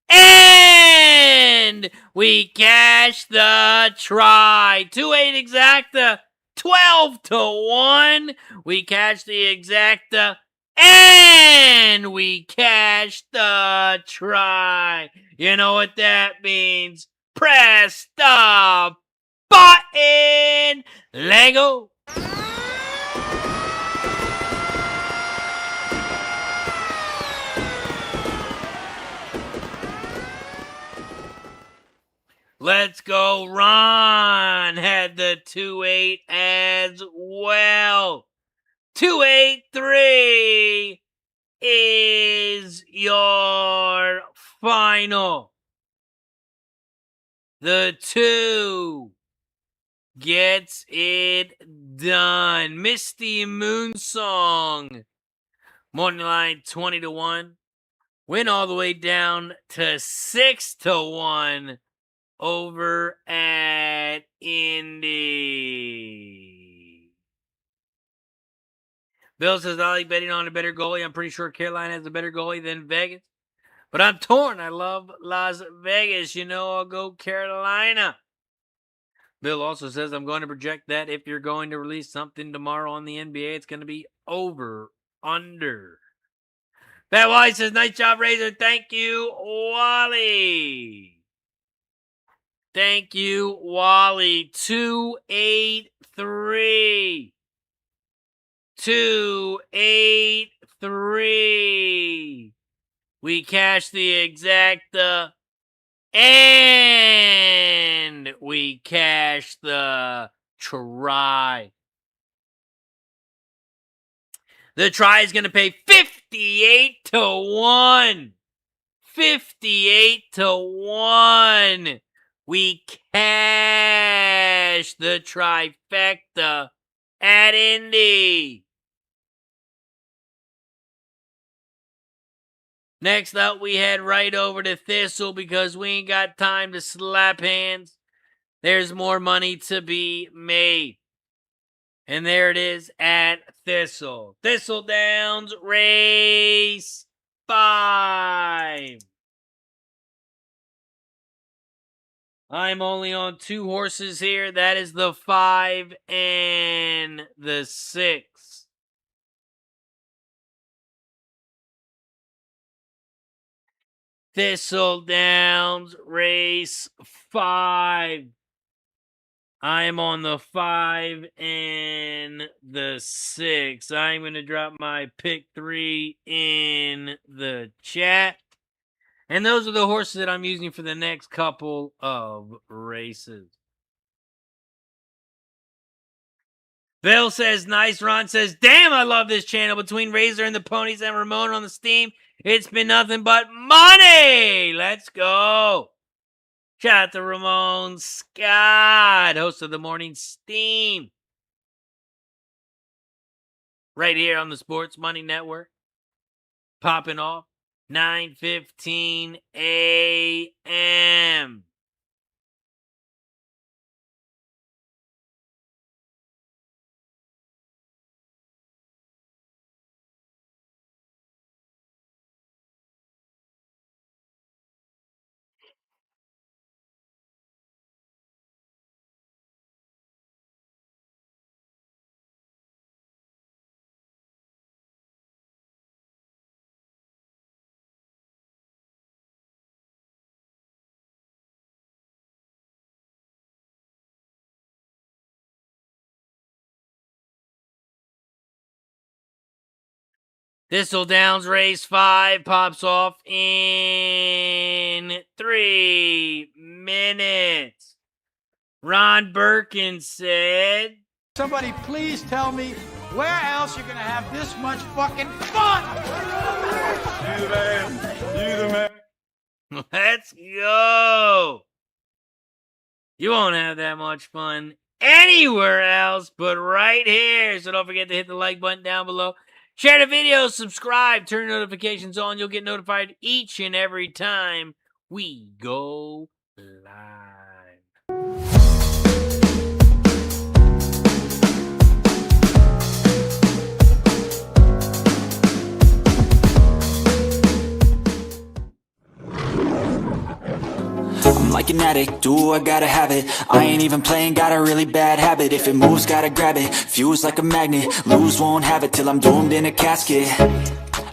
and we cash the try. 2-8 exacta, 12-1. We cash the exacta, and we cash the try. You know what that means. Press the button. Lego. Let's go. Ron had the 2-8 as well. 2-8-3 is your final. The 2 gets it done. Misty Moon Song. Morning line 20-1. Win all the way down to 6-1 over at Indy. Bill says, I like betting on a better goalie. I'm pretty sure Carolina has a better goalie than Vegas. But I'm torn. I love Las Vegas. You know, I'll go Carolina. Bill also says, I'm going to project that if you're going to release something tomorrow on the NBA, it's going to be over, under. Pat Wally says, nice job, Razor. Thank you, Wally. Thank you, Wally. 2-8-3. 2-8-3. We cash the exacta, and we cash the try. The try is going to pay 58-1. 58-1. We cash the trifecta at Indy. Next up, we head right over to Thistle because we ain't got time to slap hands. There's more money to be made. And there it is at Thistle. Thistledowns race 5. I'm only on 2 horses here. That is the 5 and the 6. Thistledowns race 5. I am on the 5 and the 6. I'm going to drop my pick 3 in the chat. And those are the horses that I'm using for the next couple of races. Bill says, nice. Ron says, damn, I love this channel. Between Razor and the Ponies and Ramon on the Steam, it's been nothing but money. Let's go. Shout out to Ramon Scott, host of the Morning Steam. Right here on the Sports Money Network. Popping off 9:15 a.m. Thistledowns race 5 pops off in 3 minutes. Ron Birkin said, somebody please tell me where else you're going to have this much fucking fun? You the man. Let's go. You won't have that much fun anywhere else but right here. So don't forget to hit the like button down below. Share the video, subscribe, turn notifications on. You'll get notified each and every time we go live. automatic, do I gotta have it. I ain't even playing, got a really bad habit. If it moves, gotta grab it, fuse like a magnet. Lose, won't have it till I'm doomed in a casket.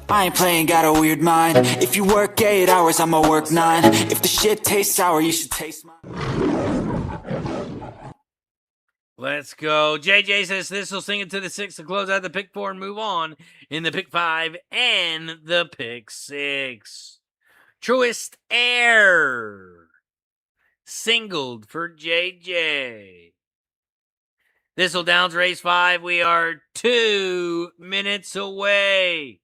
I ain't playing, got a weird mind. If you work 8 hours, I'ma work 9. If the shit tastes sour, you should taste mine. Let's go. JJ says this will sing it to the 6 to close out the pick 4 and move on in the pick 5 and the pick 6. Truest Air. Singled for JJ. Thistledown's race 5. We are 2 minutes away.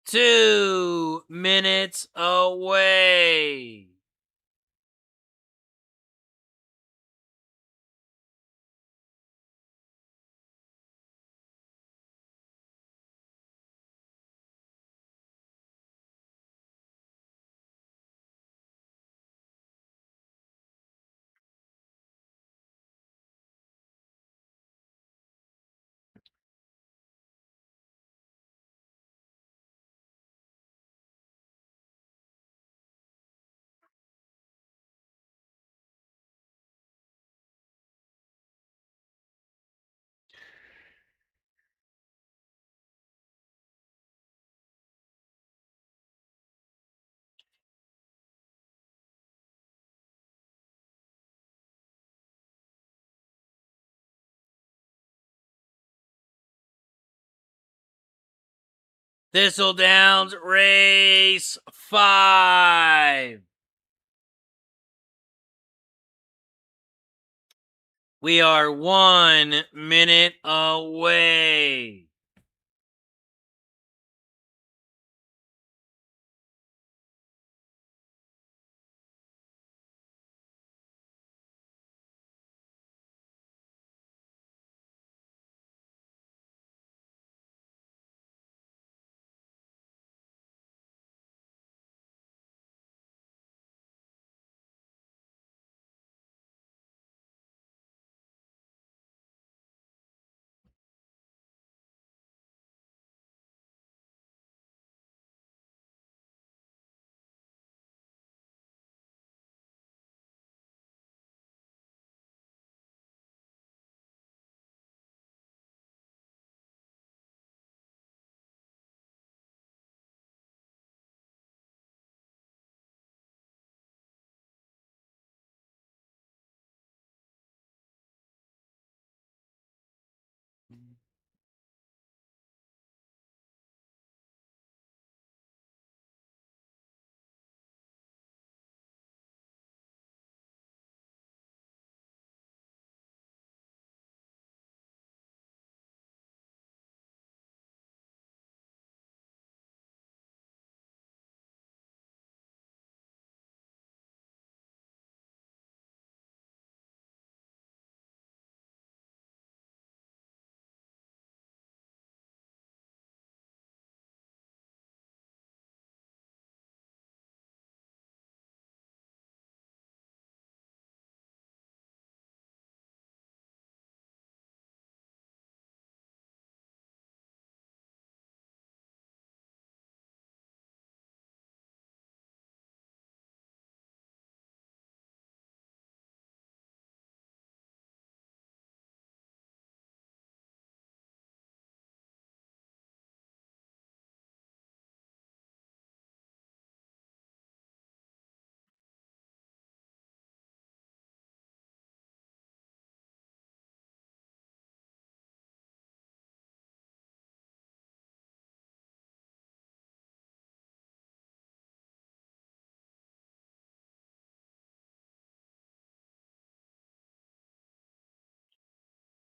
2 minutes away. Thistledown's race 5. We are 1 minute away.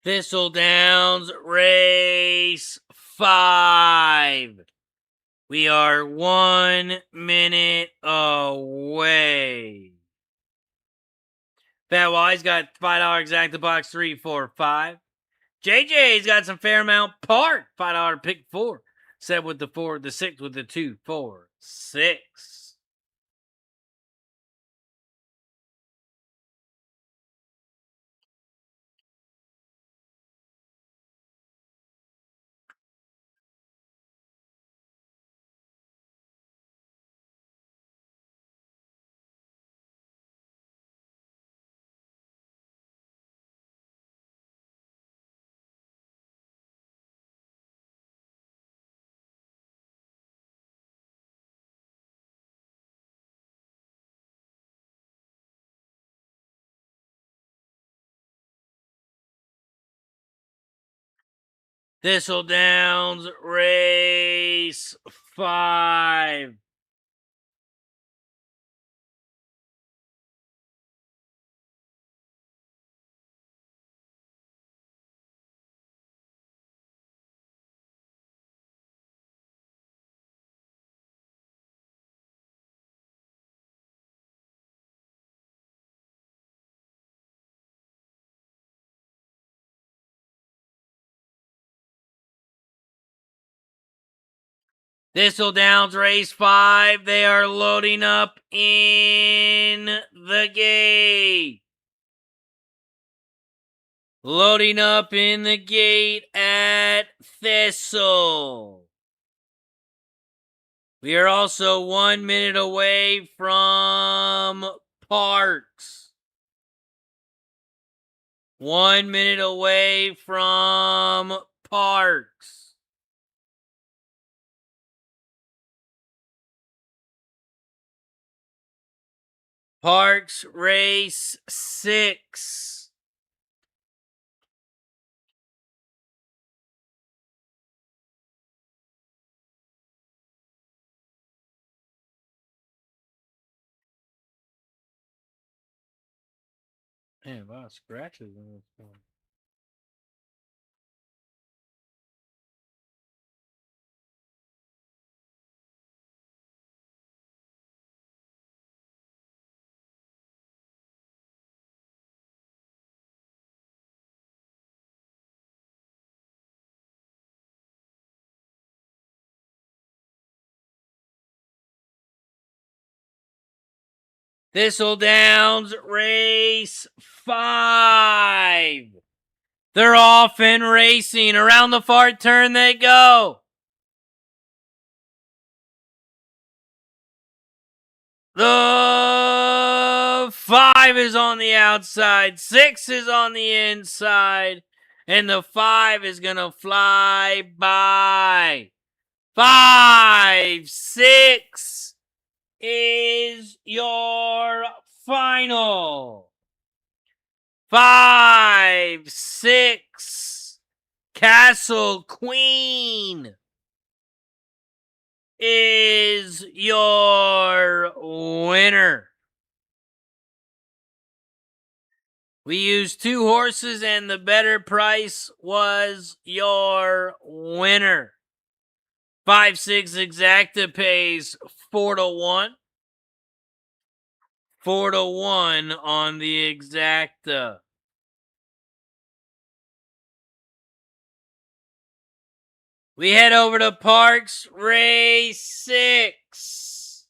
Thistledown's race 5. We are 1 minute away. Fat Wally's got $5 exacta box 3, 4, 5. JJ's got some Fairmount Park $5 pick 4. 7 with the 4, the 6 with the 2, 4, 6. Thistledown's race 5. Thistledown's race 5. They are loading up in the gate. Loading up in the gate at Thistle. We are also 1 minute away from Parx. 1 minute away from Parx. Parx race 6. Man, a lot of scratches in this one. Thistledown's race 5. They're off and racing. Around the far turn they go. The 5 is on the outside. 6 is on the inside. And the 5 is going to fly by. 5, 6 is your final. 5, 6, Castle Queen is your winner. We used 2 horses and the better price was your winner. 5, 6 Exacta pays 4-1. 4-1 on the Exacta. We head over to Parx race 6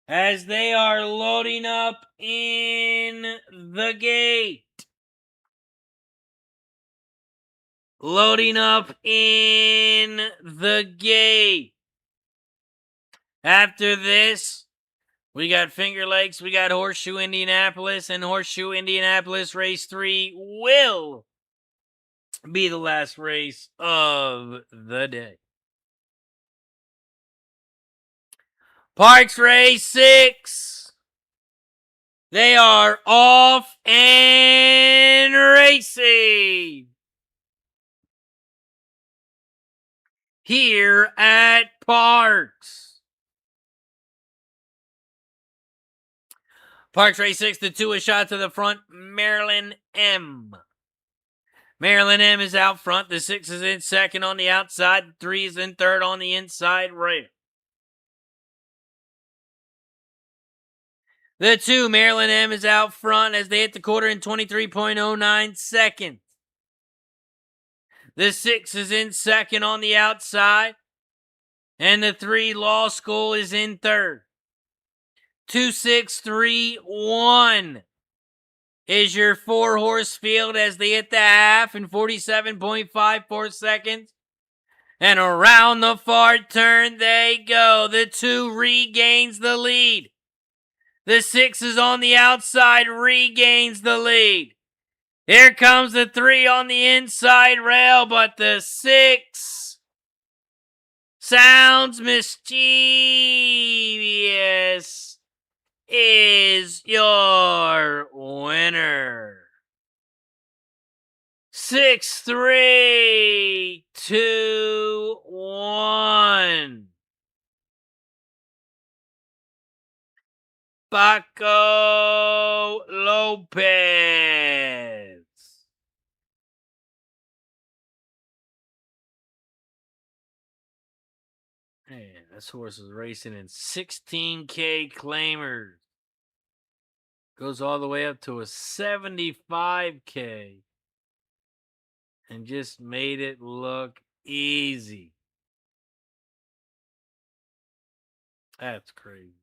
as they are loading up in the gate. Loading up in the gate. After this, we got Finger Lakes, we got Horseshoe Indianapolis, and Horseshoe Indianapolis race 3 will be the last race of the day. Parx race 6. They are off and racing here at Parx. Parx race 6, the 2 is shot to the front, Maryland M. Maryland M is out front. The 6 is in second on the outside. The 3 is in third on the inside rail. The 2, Maryland M, is out front as they hit the quarter in 23.09 seconds. The 6 is in second on the outside. And the 3, Law School, is in third. 2, 6, 3, 1 is your 4-horse field as they hit the half in 47.54 seconds. And around the far turn they go. The 2 regains the lead. The 6 is on the outside, regains the lead. Here comes the 3 on the inside rail, but the 6 sounds mischievous is your winner. 6, 3, 2, 1. Paco Lopez. Man, this horse is racing in 16K claimers. Goes all the way up to a 75K. And just made it look easy. That's crazy.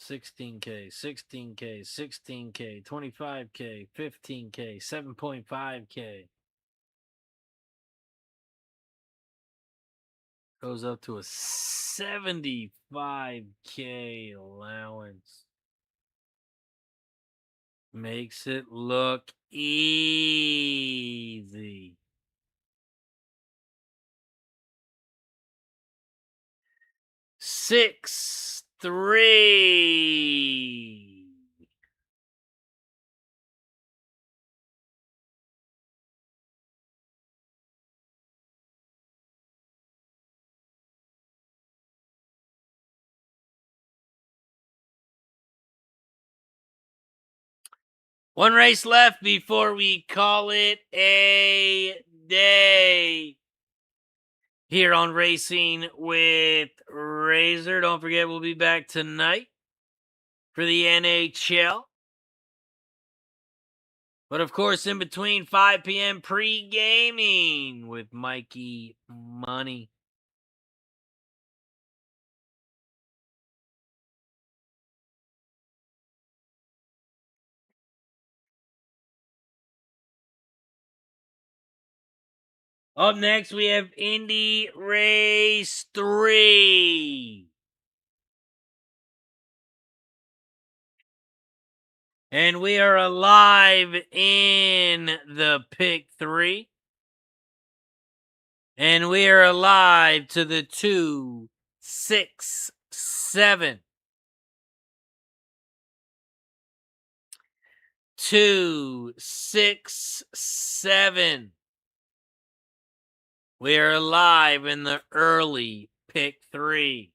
$16K, $16K, $16K, $25K, $15K, $7.5K. Goes up to a $75K allowance. Makes it look easy. Six, 3. One race left before we call it a day. Here on Racing with Razor. Don't forget, we'll be back tonight for the NHL. But of course, in between 5 p.m. pre-gaming with Mikey Money. Up next, we have Indy Race 3. And we are alive in the pick 3. And we are alive to the 2, 6, 7. 2, 6, 7. We are alive in the early pick 3.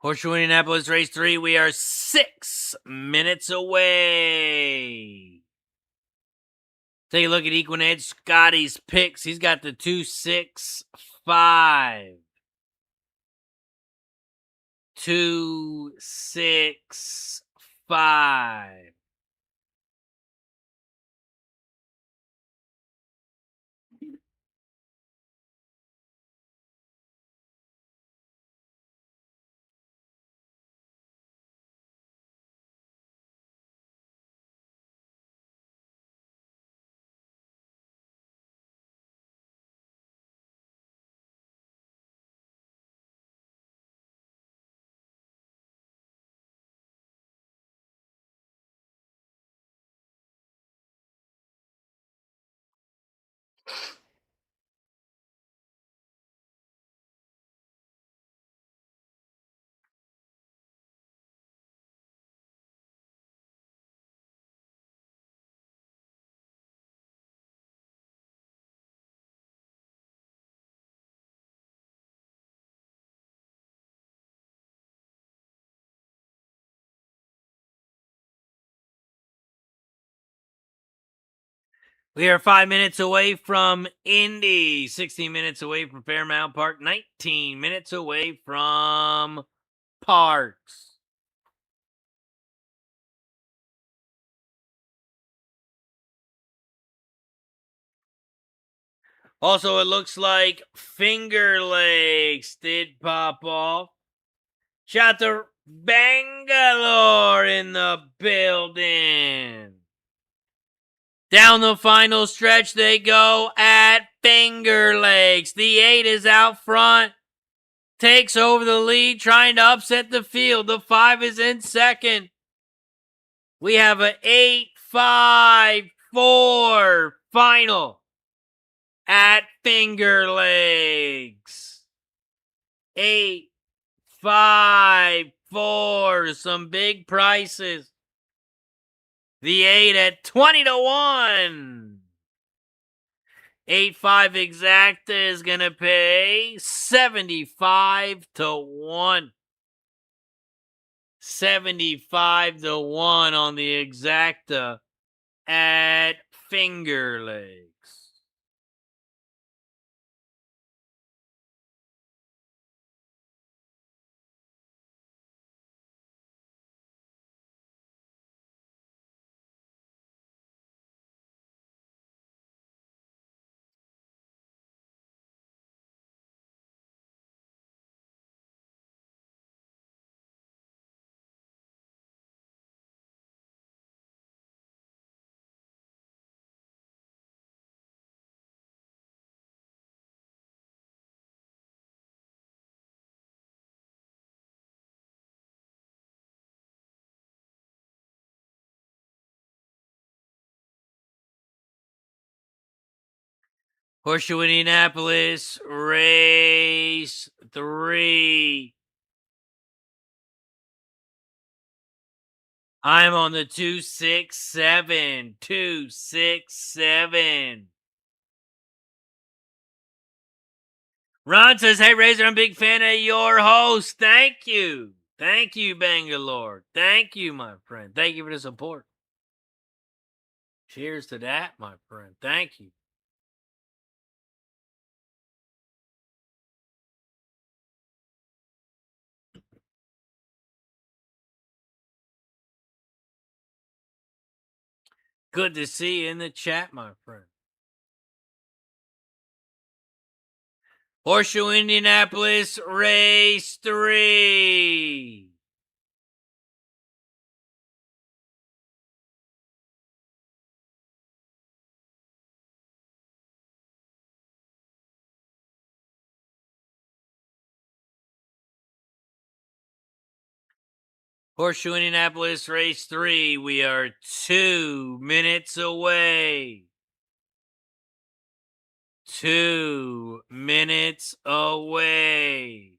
Horseshoe Indianapolis Race 3, we are 6 minutes away. Take a look at Equinedge Scotty's picks. He's got the 2, 6, 5. 2, 6, 5. We are 5 minutes away from Indy, 16 minutes away from Fairmount Park, 19 minutes away from Parx. Also, it looks like Finger Lakes did pop off. Shout to Bangalore in the building. Down the final stretch they go at Finger Lakes. The 8 is out front. Takes over the lead, trying to upset the field. The 5 is in second. We have an 8-5-4 final at Finger Lakes. 8-5-4. Some big prices. The 8 at 20-1. 8-5 exacta is going to pay 75-1. 75-1 on the exacta at Finger Lakes. Horseshoe Indianapolis, race 3. I'm on the 267. 267. Ron says, hey, Razor, I'm a big fan of your host. Thank you. Thank you, Bangalore. Thank you, my friend. Thank you for the support. Cheers to that, my friend. Thank you. Good to see you in the chat, my friend. Horseshoe Indianapolis, race 3. Horseshoe Indianapolis, race 3. We are 2 minutes away. 2 minutes away.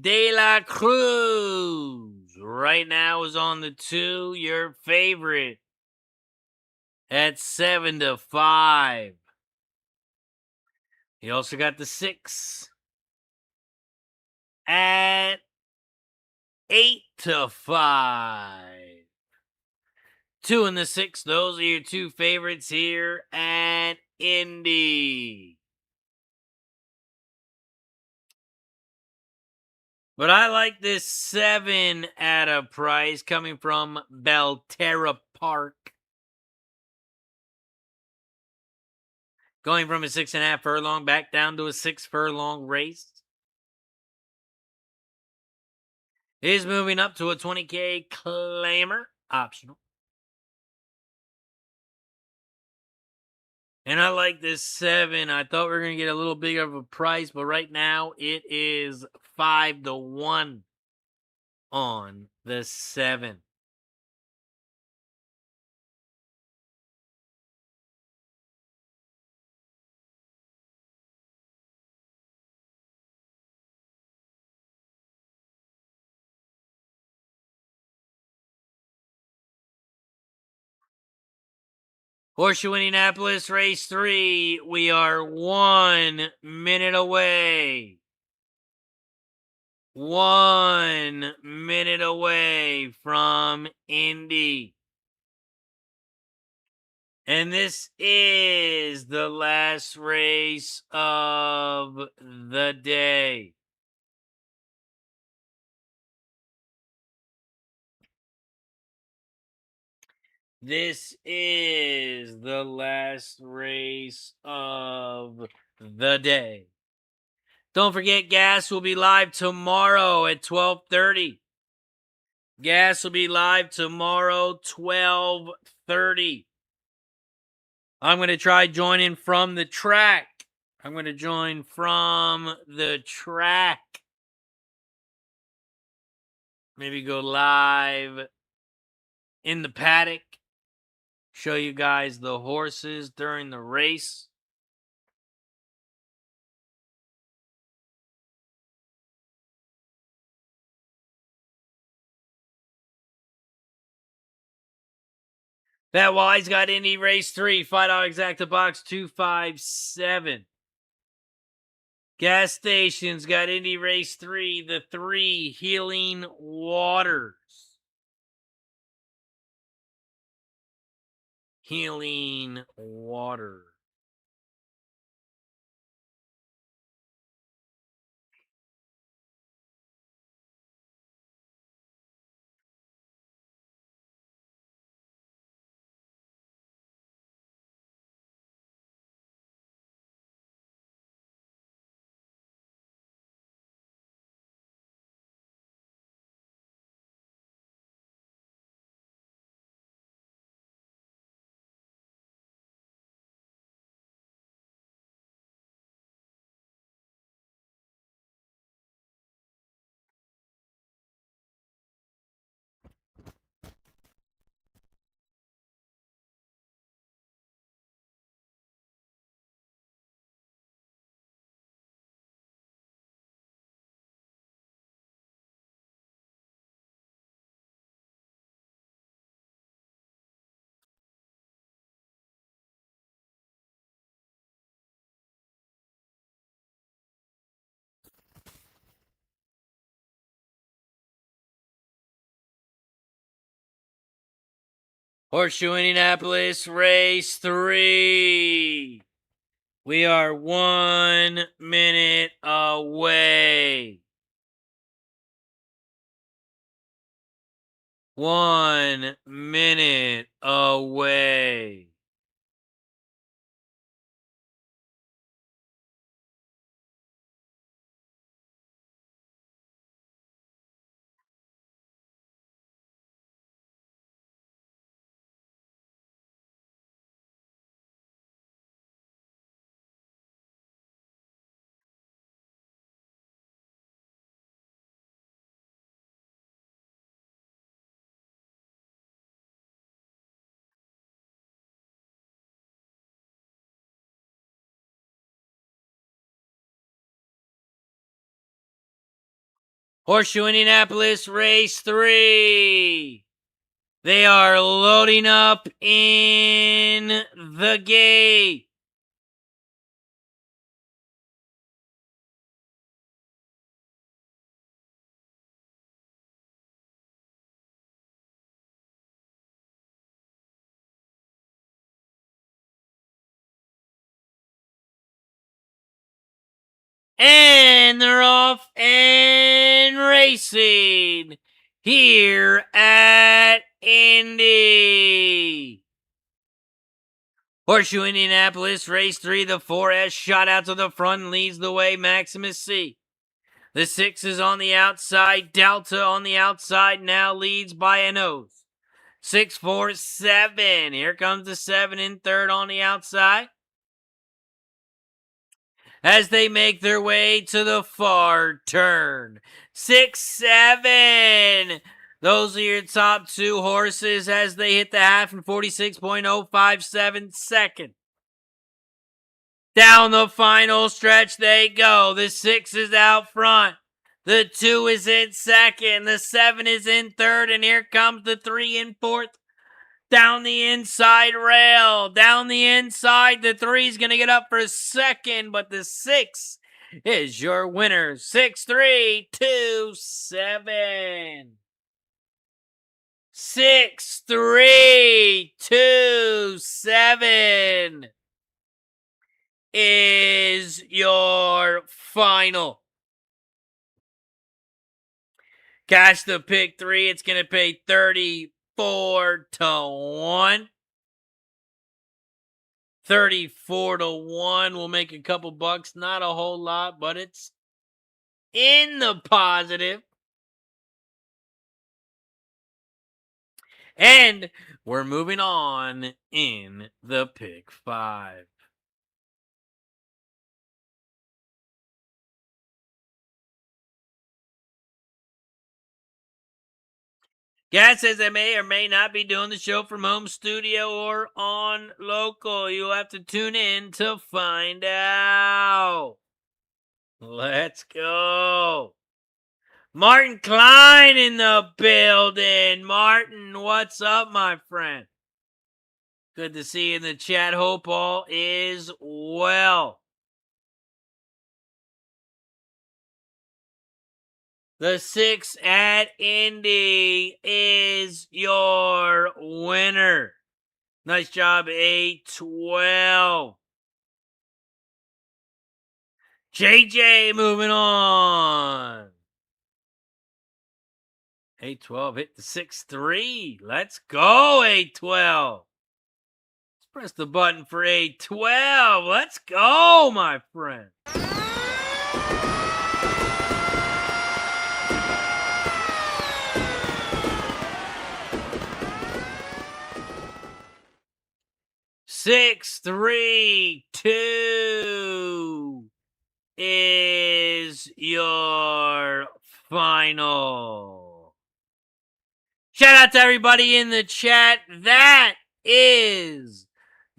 De La Cruz right now is on the 2. Your favorite at 7-5. You also got the 6 at 8-5. 2 and the 6. Those are your 2 favorites here at Indy. But I like this 7 at a price coming from Belterra Park. Going from a 6.5 furlong back down to a 6 furlong race. Is moving up to a 20K claimer. Optional. And I like this 7. I thought we were going to get a little bigger of a price, but right now it is 5-1 on the 7. Horseshoe Indianapolis, race 3. We are 1 minute away. 1 minute away from Indy. And this is the last race of the day. This is the last race of the day. Don't forget, Gas will be live tomorrow at 12:30. Gas will be live tomorrow, 12:30. I'm going to try joining from the track. I'm going to join from the track. Maybe go live in the paddock. Show you guys the horses during the race. That Wise got Indy race 3. $5 exacta box 257. Gas stations got Indy race 3. The 3 Healing Waters. Healing Water. Horseshoe Indianapolis race 3. We are 1 minute away. 1 minute away. Horseshoe Indianapolis race 3. They are loading up in the gate. And they're off and racing here at Indy. Horseshoe Indianapolis, race 3, the 4S shot out to the front and leads the way, Maximus C. The 6 is on the outside, Delta on the outside, now leads by a nose. 6, 4, 7, here comes the 7 in third on the outside. as they make their way to the far turn. 6-7. Those are your top two horses as they hit the half in 46.057 seconds. Down the final stretch they go. The 6 is out front. The 2 is in second. The 7 is in third. And here comes the 3 in fourth. Down the inside rail. Down the inside. The 3 is going to get up for second. But the 6 is your winner. 6-3, 2-7. 6-3, 2-7 is your final. Cash the pick 3. It's going to pay 34-1. 34-1 will make a couple bucks. Not a whole lot, but it's in the positive. And we're moving on in the pick 5. Gas says I may or may not be doing the show from home studio or on local. You'll have to tune in to find out. Let's go. Martin Klein in the building. Martin, what's up, my friend? Good to see you in the chat. Hope all is well. The 6 at Indy is your winner. Nice job, 8-12. JJ moving on. 8-12 hit the 6-3. Let's go, 8-12. Let's press the button for 8-12. Let's go, my friend. Six, 3, 2 is your final. Shout out to everybody in the chat. That is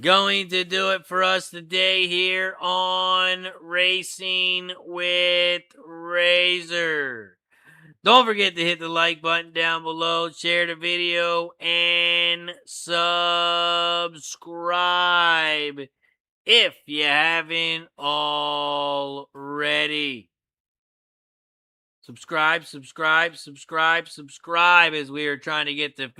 going to do it for us today here on Racing with Razor. Don't forget to hit the like button down below, share the video, and subscribe if you haven't already. Subscribe as we are trying to get to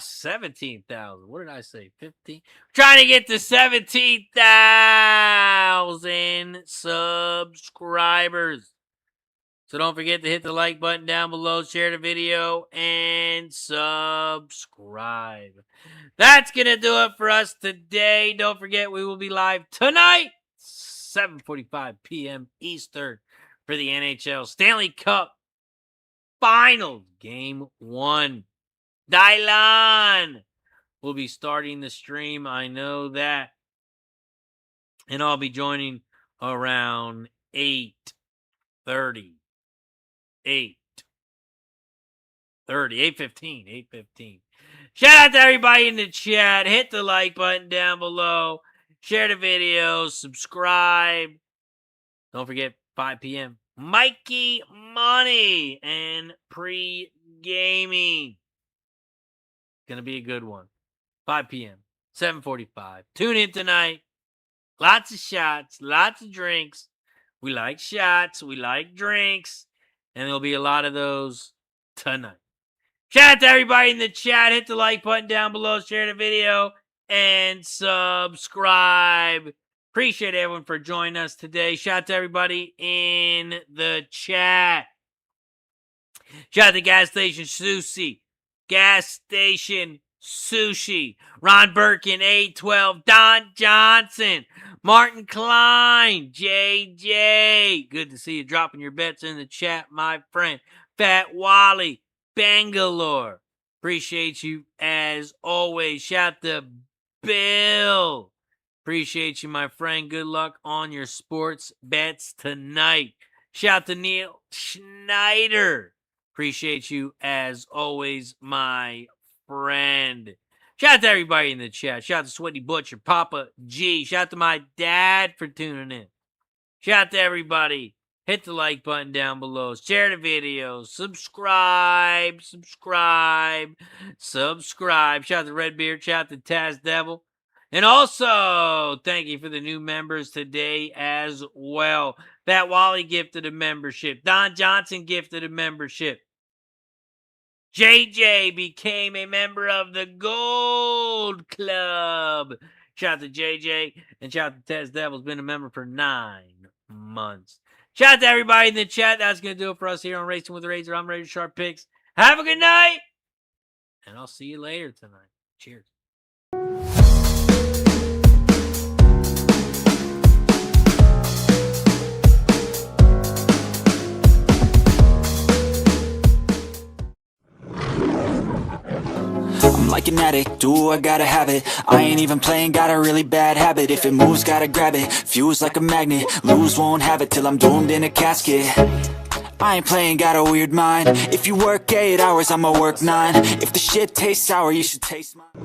17,000. What did I say? 15? Trying to get to 17,000 subscribers. So don't forget to hit the like button down below, share the video, and subscribe. That's going to do it for us today. Don't forget we will be live tonight, 7:45 p.m. Eastern, for the NHL Stanley Cup Finals, Game 1. Dylan will be starting the stream. I know that. And I'll be joining around 8:30. 8:15. Shout out to everybody in the chat. Hit the like button down below. Share the video. Subscribe. Don't forget, 5 p.m. Mikey Money and pre-gaming. Gonna be a good one. 5 p.m. 7:45. Tune in tonight. Lots of shots. Lots of drinks. We like shots. We like drinks. And there'll be a lot of those tonight. Shout out to everybody in the chat. Hit the like button down below. Share the video. And subscribe. Appreciate everyone for joining us today. Shout out to everybody in the chat. Shout out to Gas Station Sushi. Gas Station Sushi. Ron Birkin, 812. Don Johnson. Martin Klein. JJ. Good to see you dropping your bets in the chat, my friend. Fat Wally. Bangalore. Appreciate you as always. Shout out to Bill. Appreciate you, my friend. Good luck on your sports bets tonight. Shout to Neil Schneider. Appreciate you as always, my friend. Shout out to everybody in the chat. Shout out to Sweaty Butcher, Papa G. Shout out to my dad for tuning in. Shout out to everybody. Hit the like button down below. Share the video. Subscribe. Shout out to Redbeard. Shout out to Taz Devil. And also, thank you for the new members today as well. That Wally gifted a membership. Don Johnson gifted a membership. JJ became a member of the Gold Club. Shout out to JJ and shout out to Tez Devil's been a member for 9 months. Shout out to everybody in the chat. That's going to do it for us here on Racing with the Razor. I'm RazorSharpPicks. Have a good night, and I'll see you later tonight. Cheers. I'm like an addict, do I gotta have it. I ain't even playing, got a really bad habit. If it moves, gotta grab it, fuse like a magnet. Lose, won't have it till I'm doomed in a casket. I ain't playing, got a weird mind. If you work 8 hours, I'ma work 9. If the shit tastes sour, you should taste mine.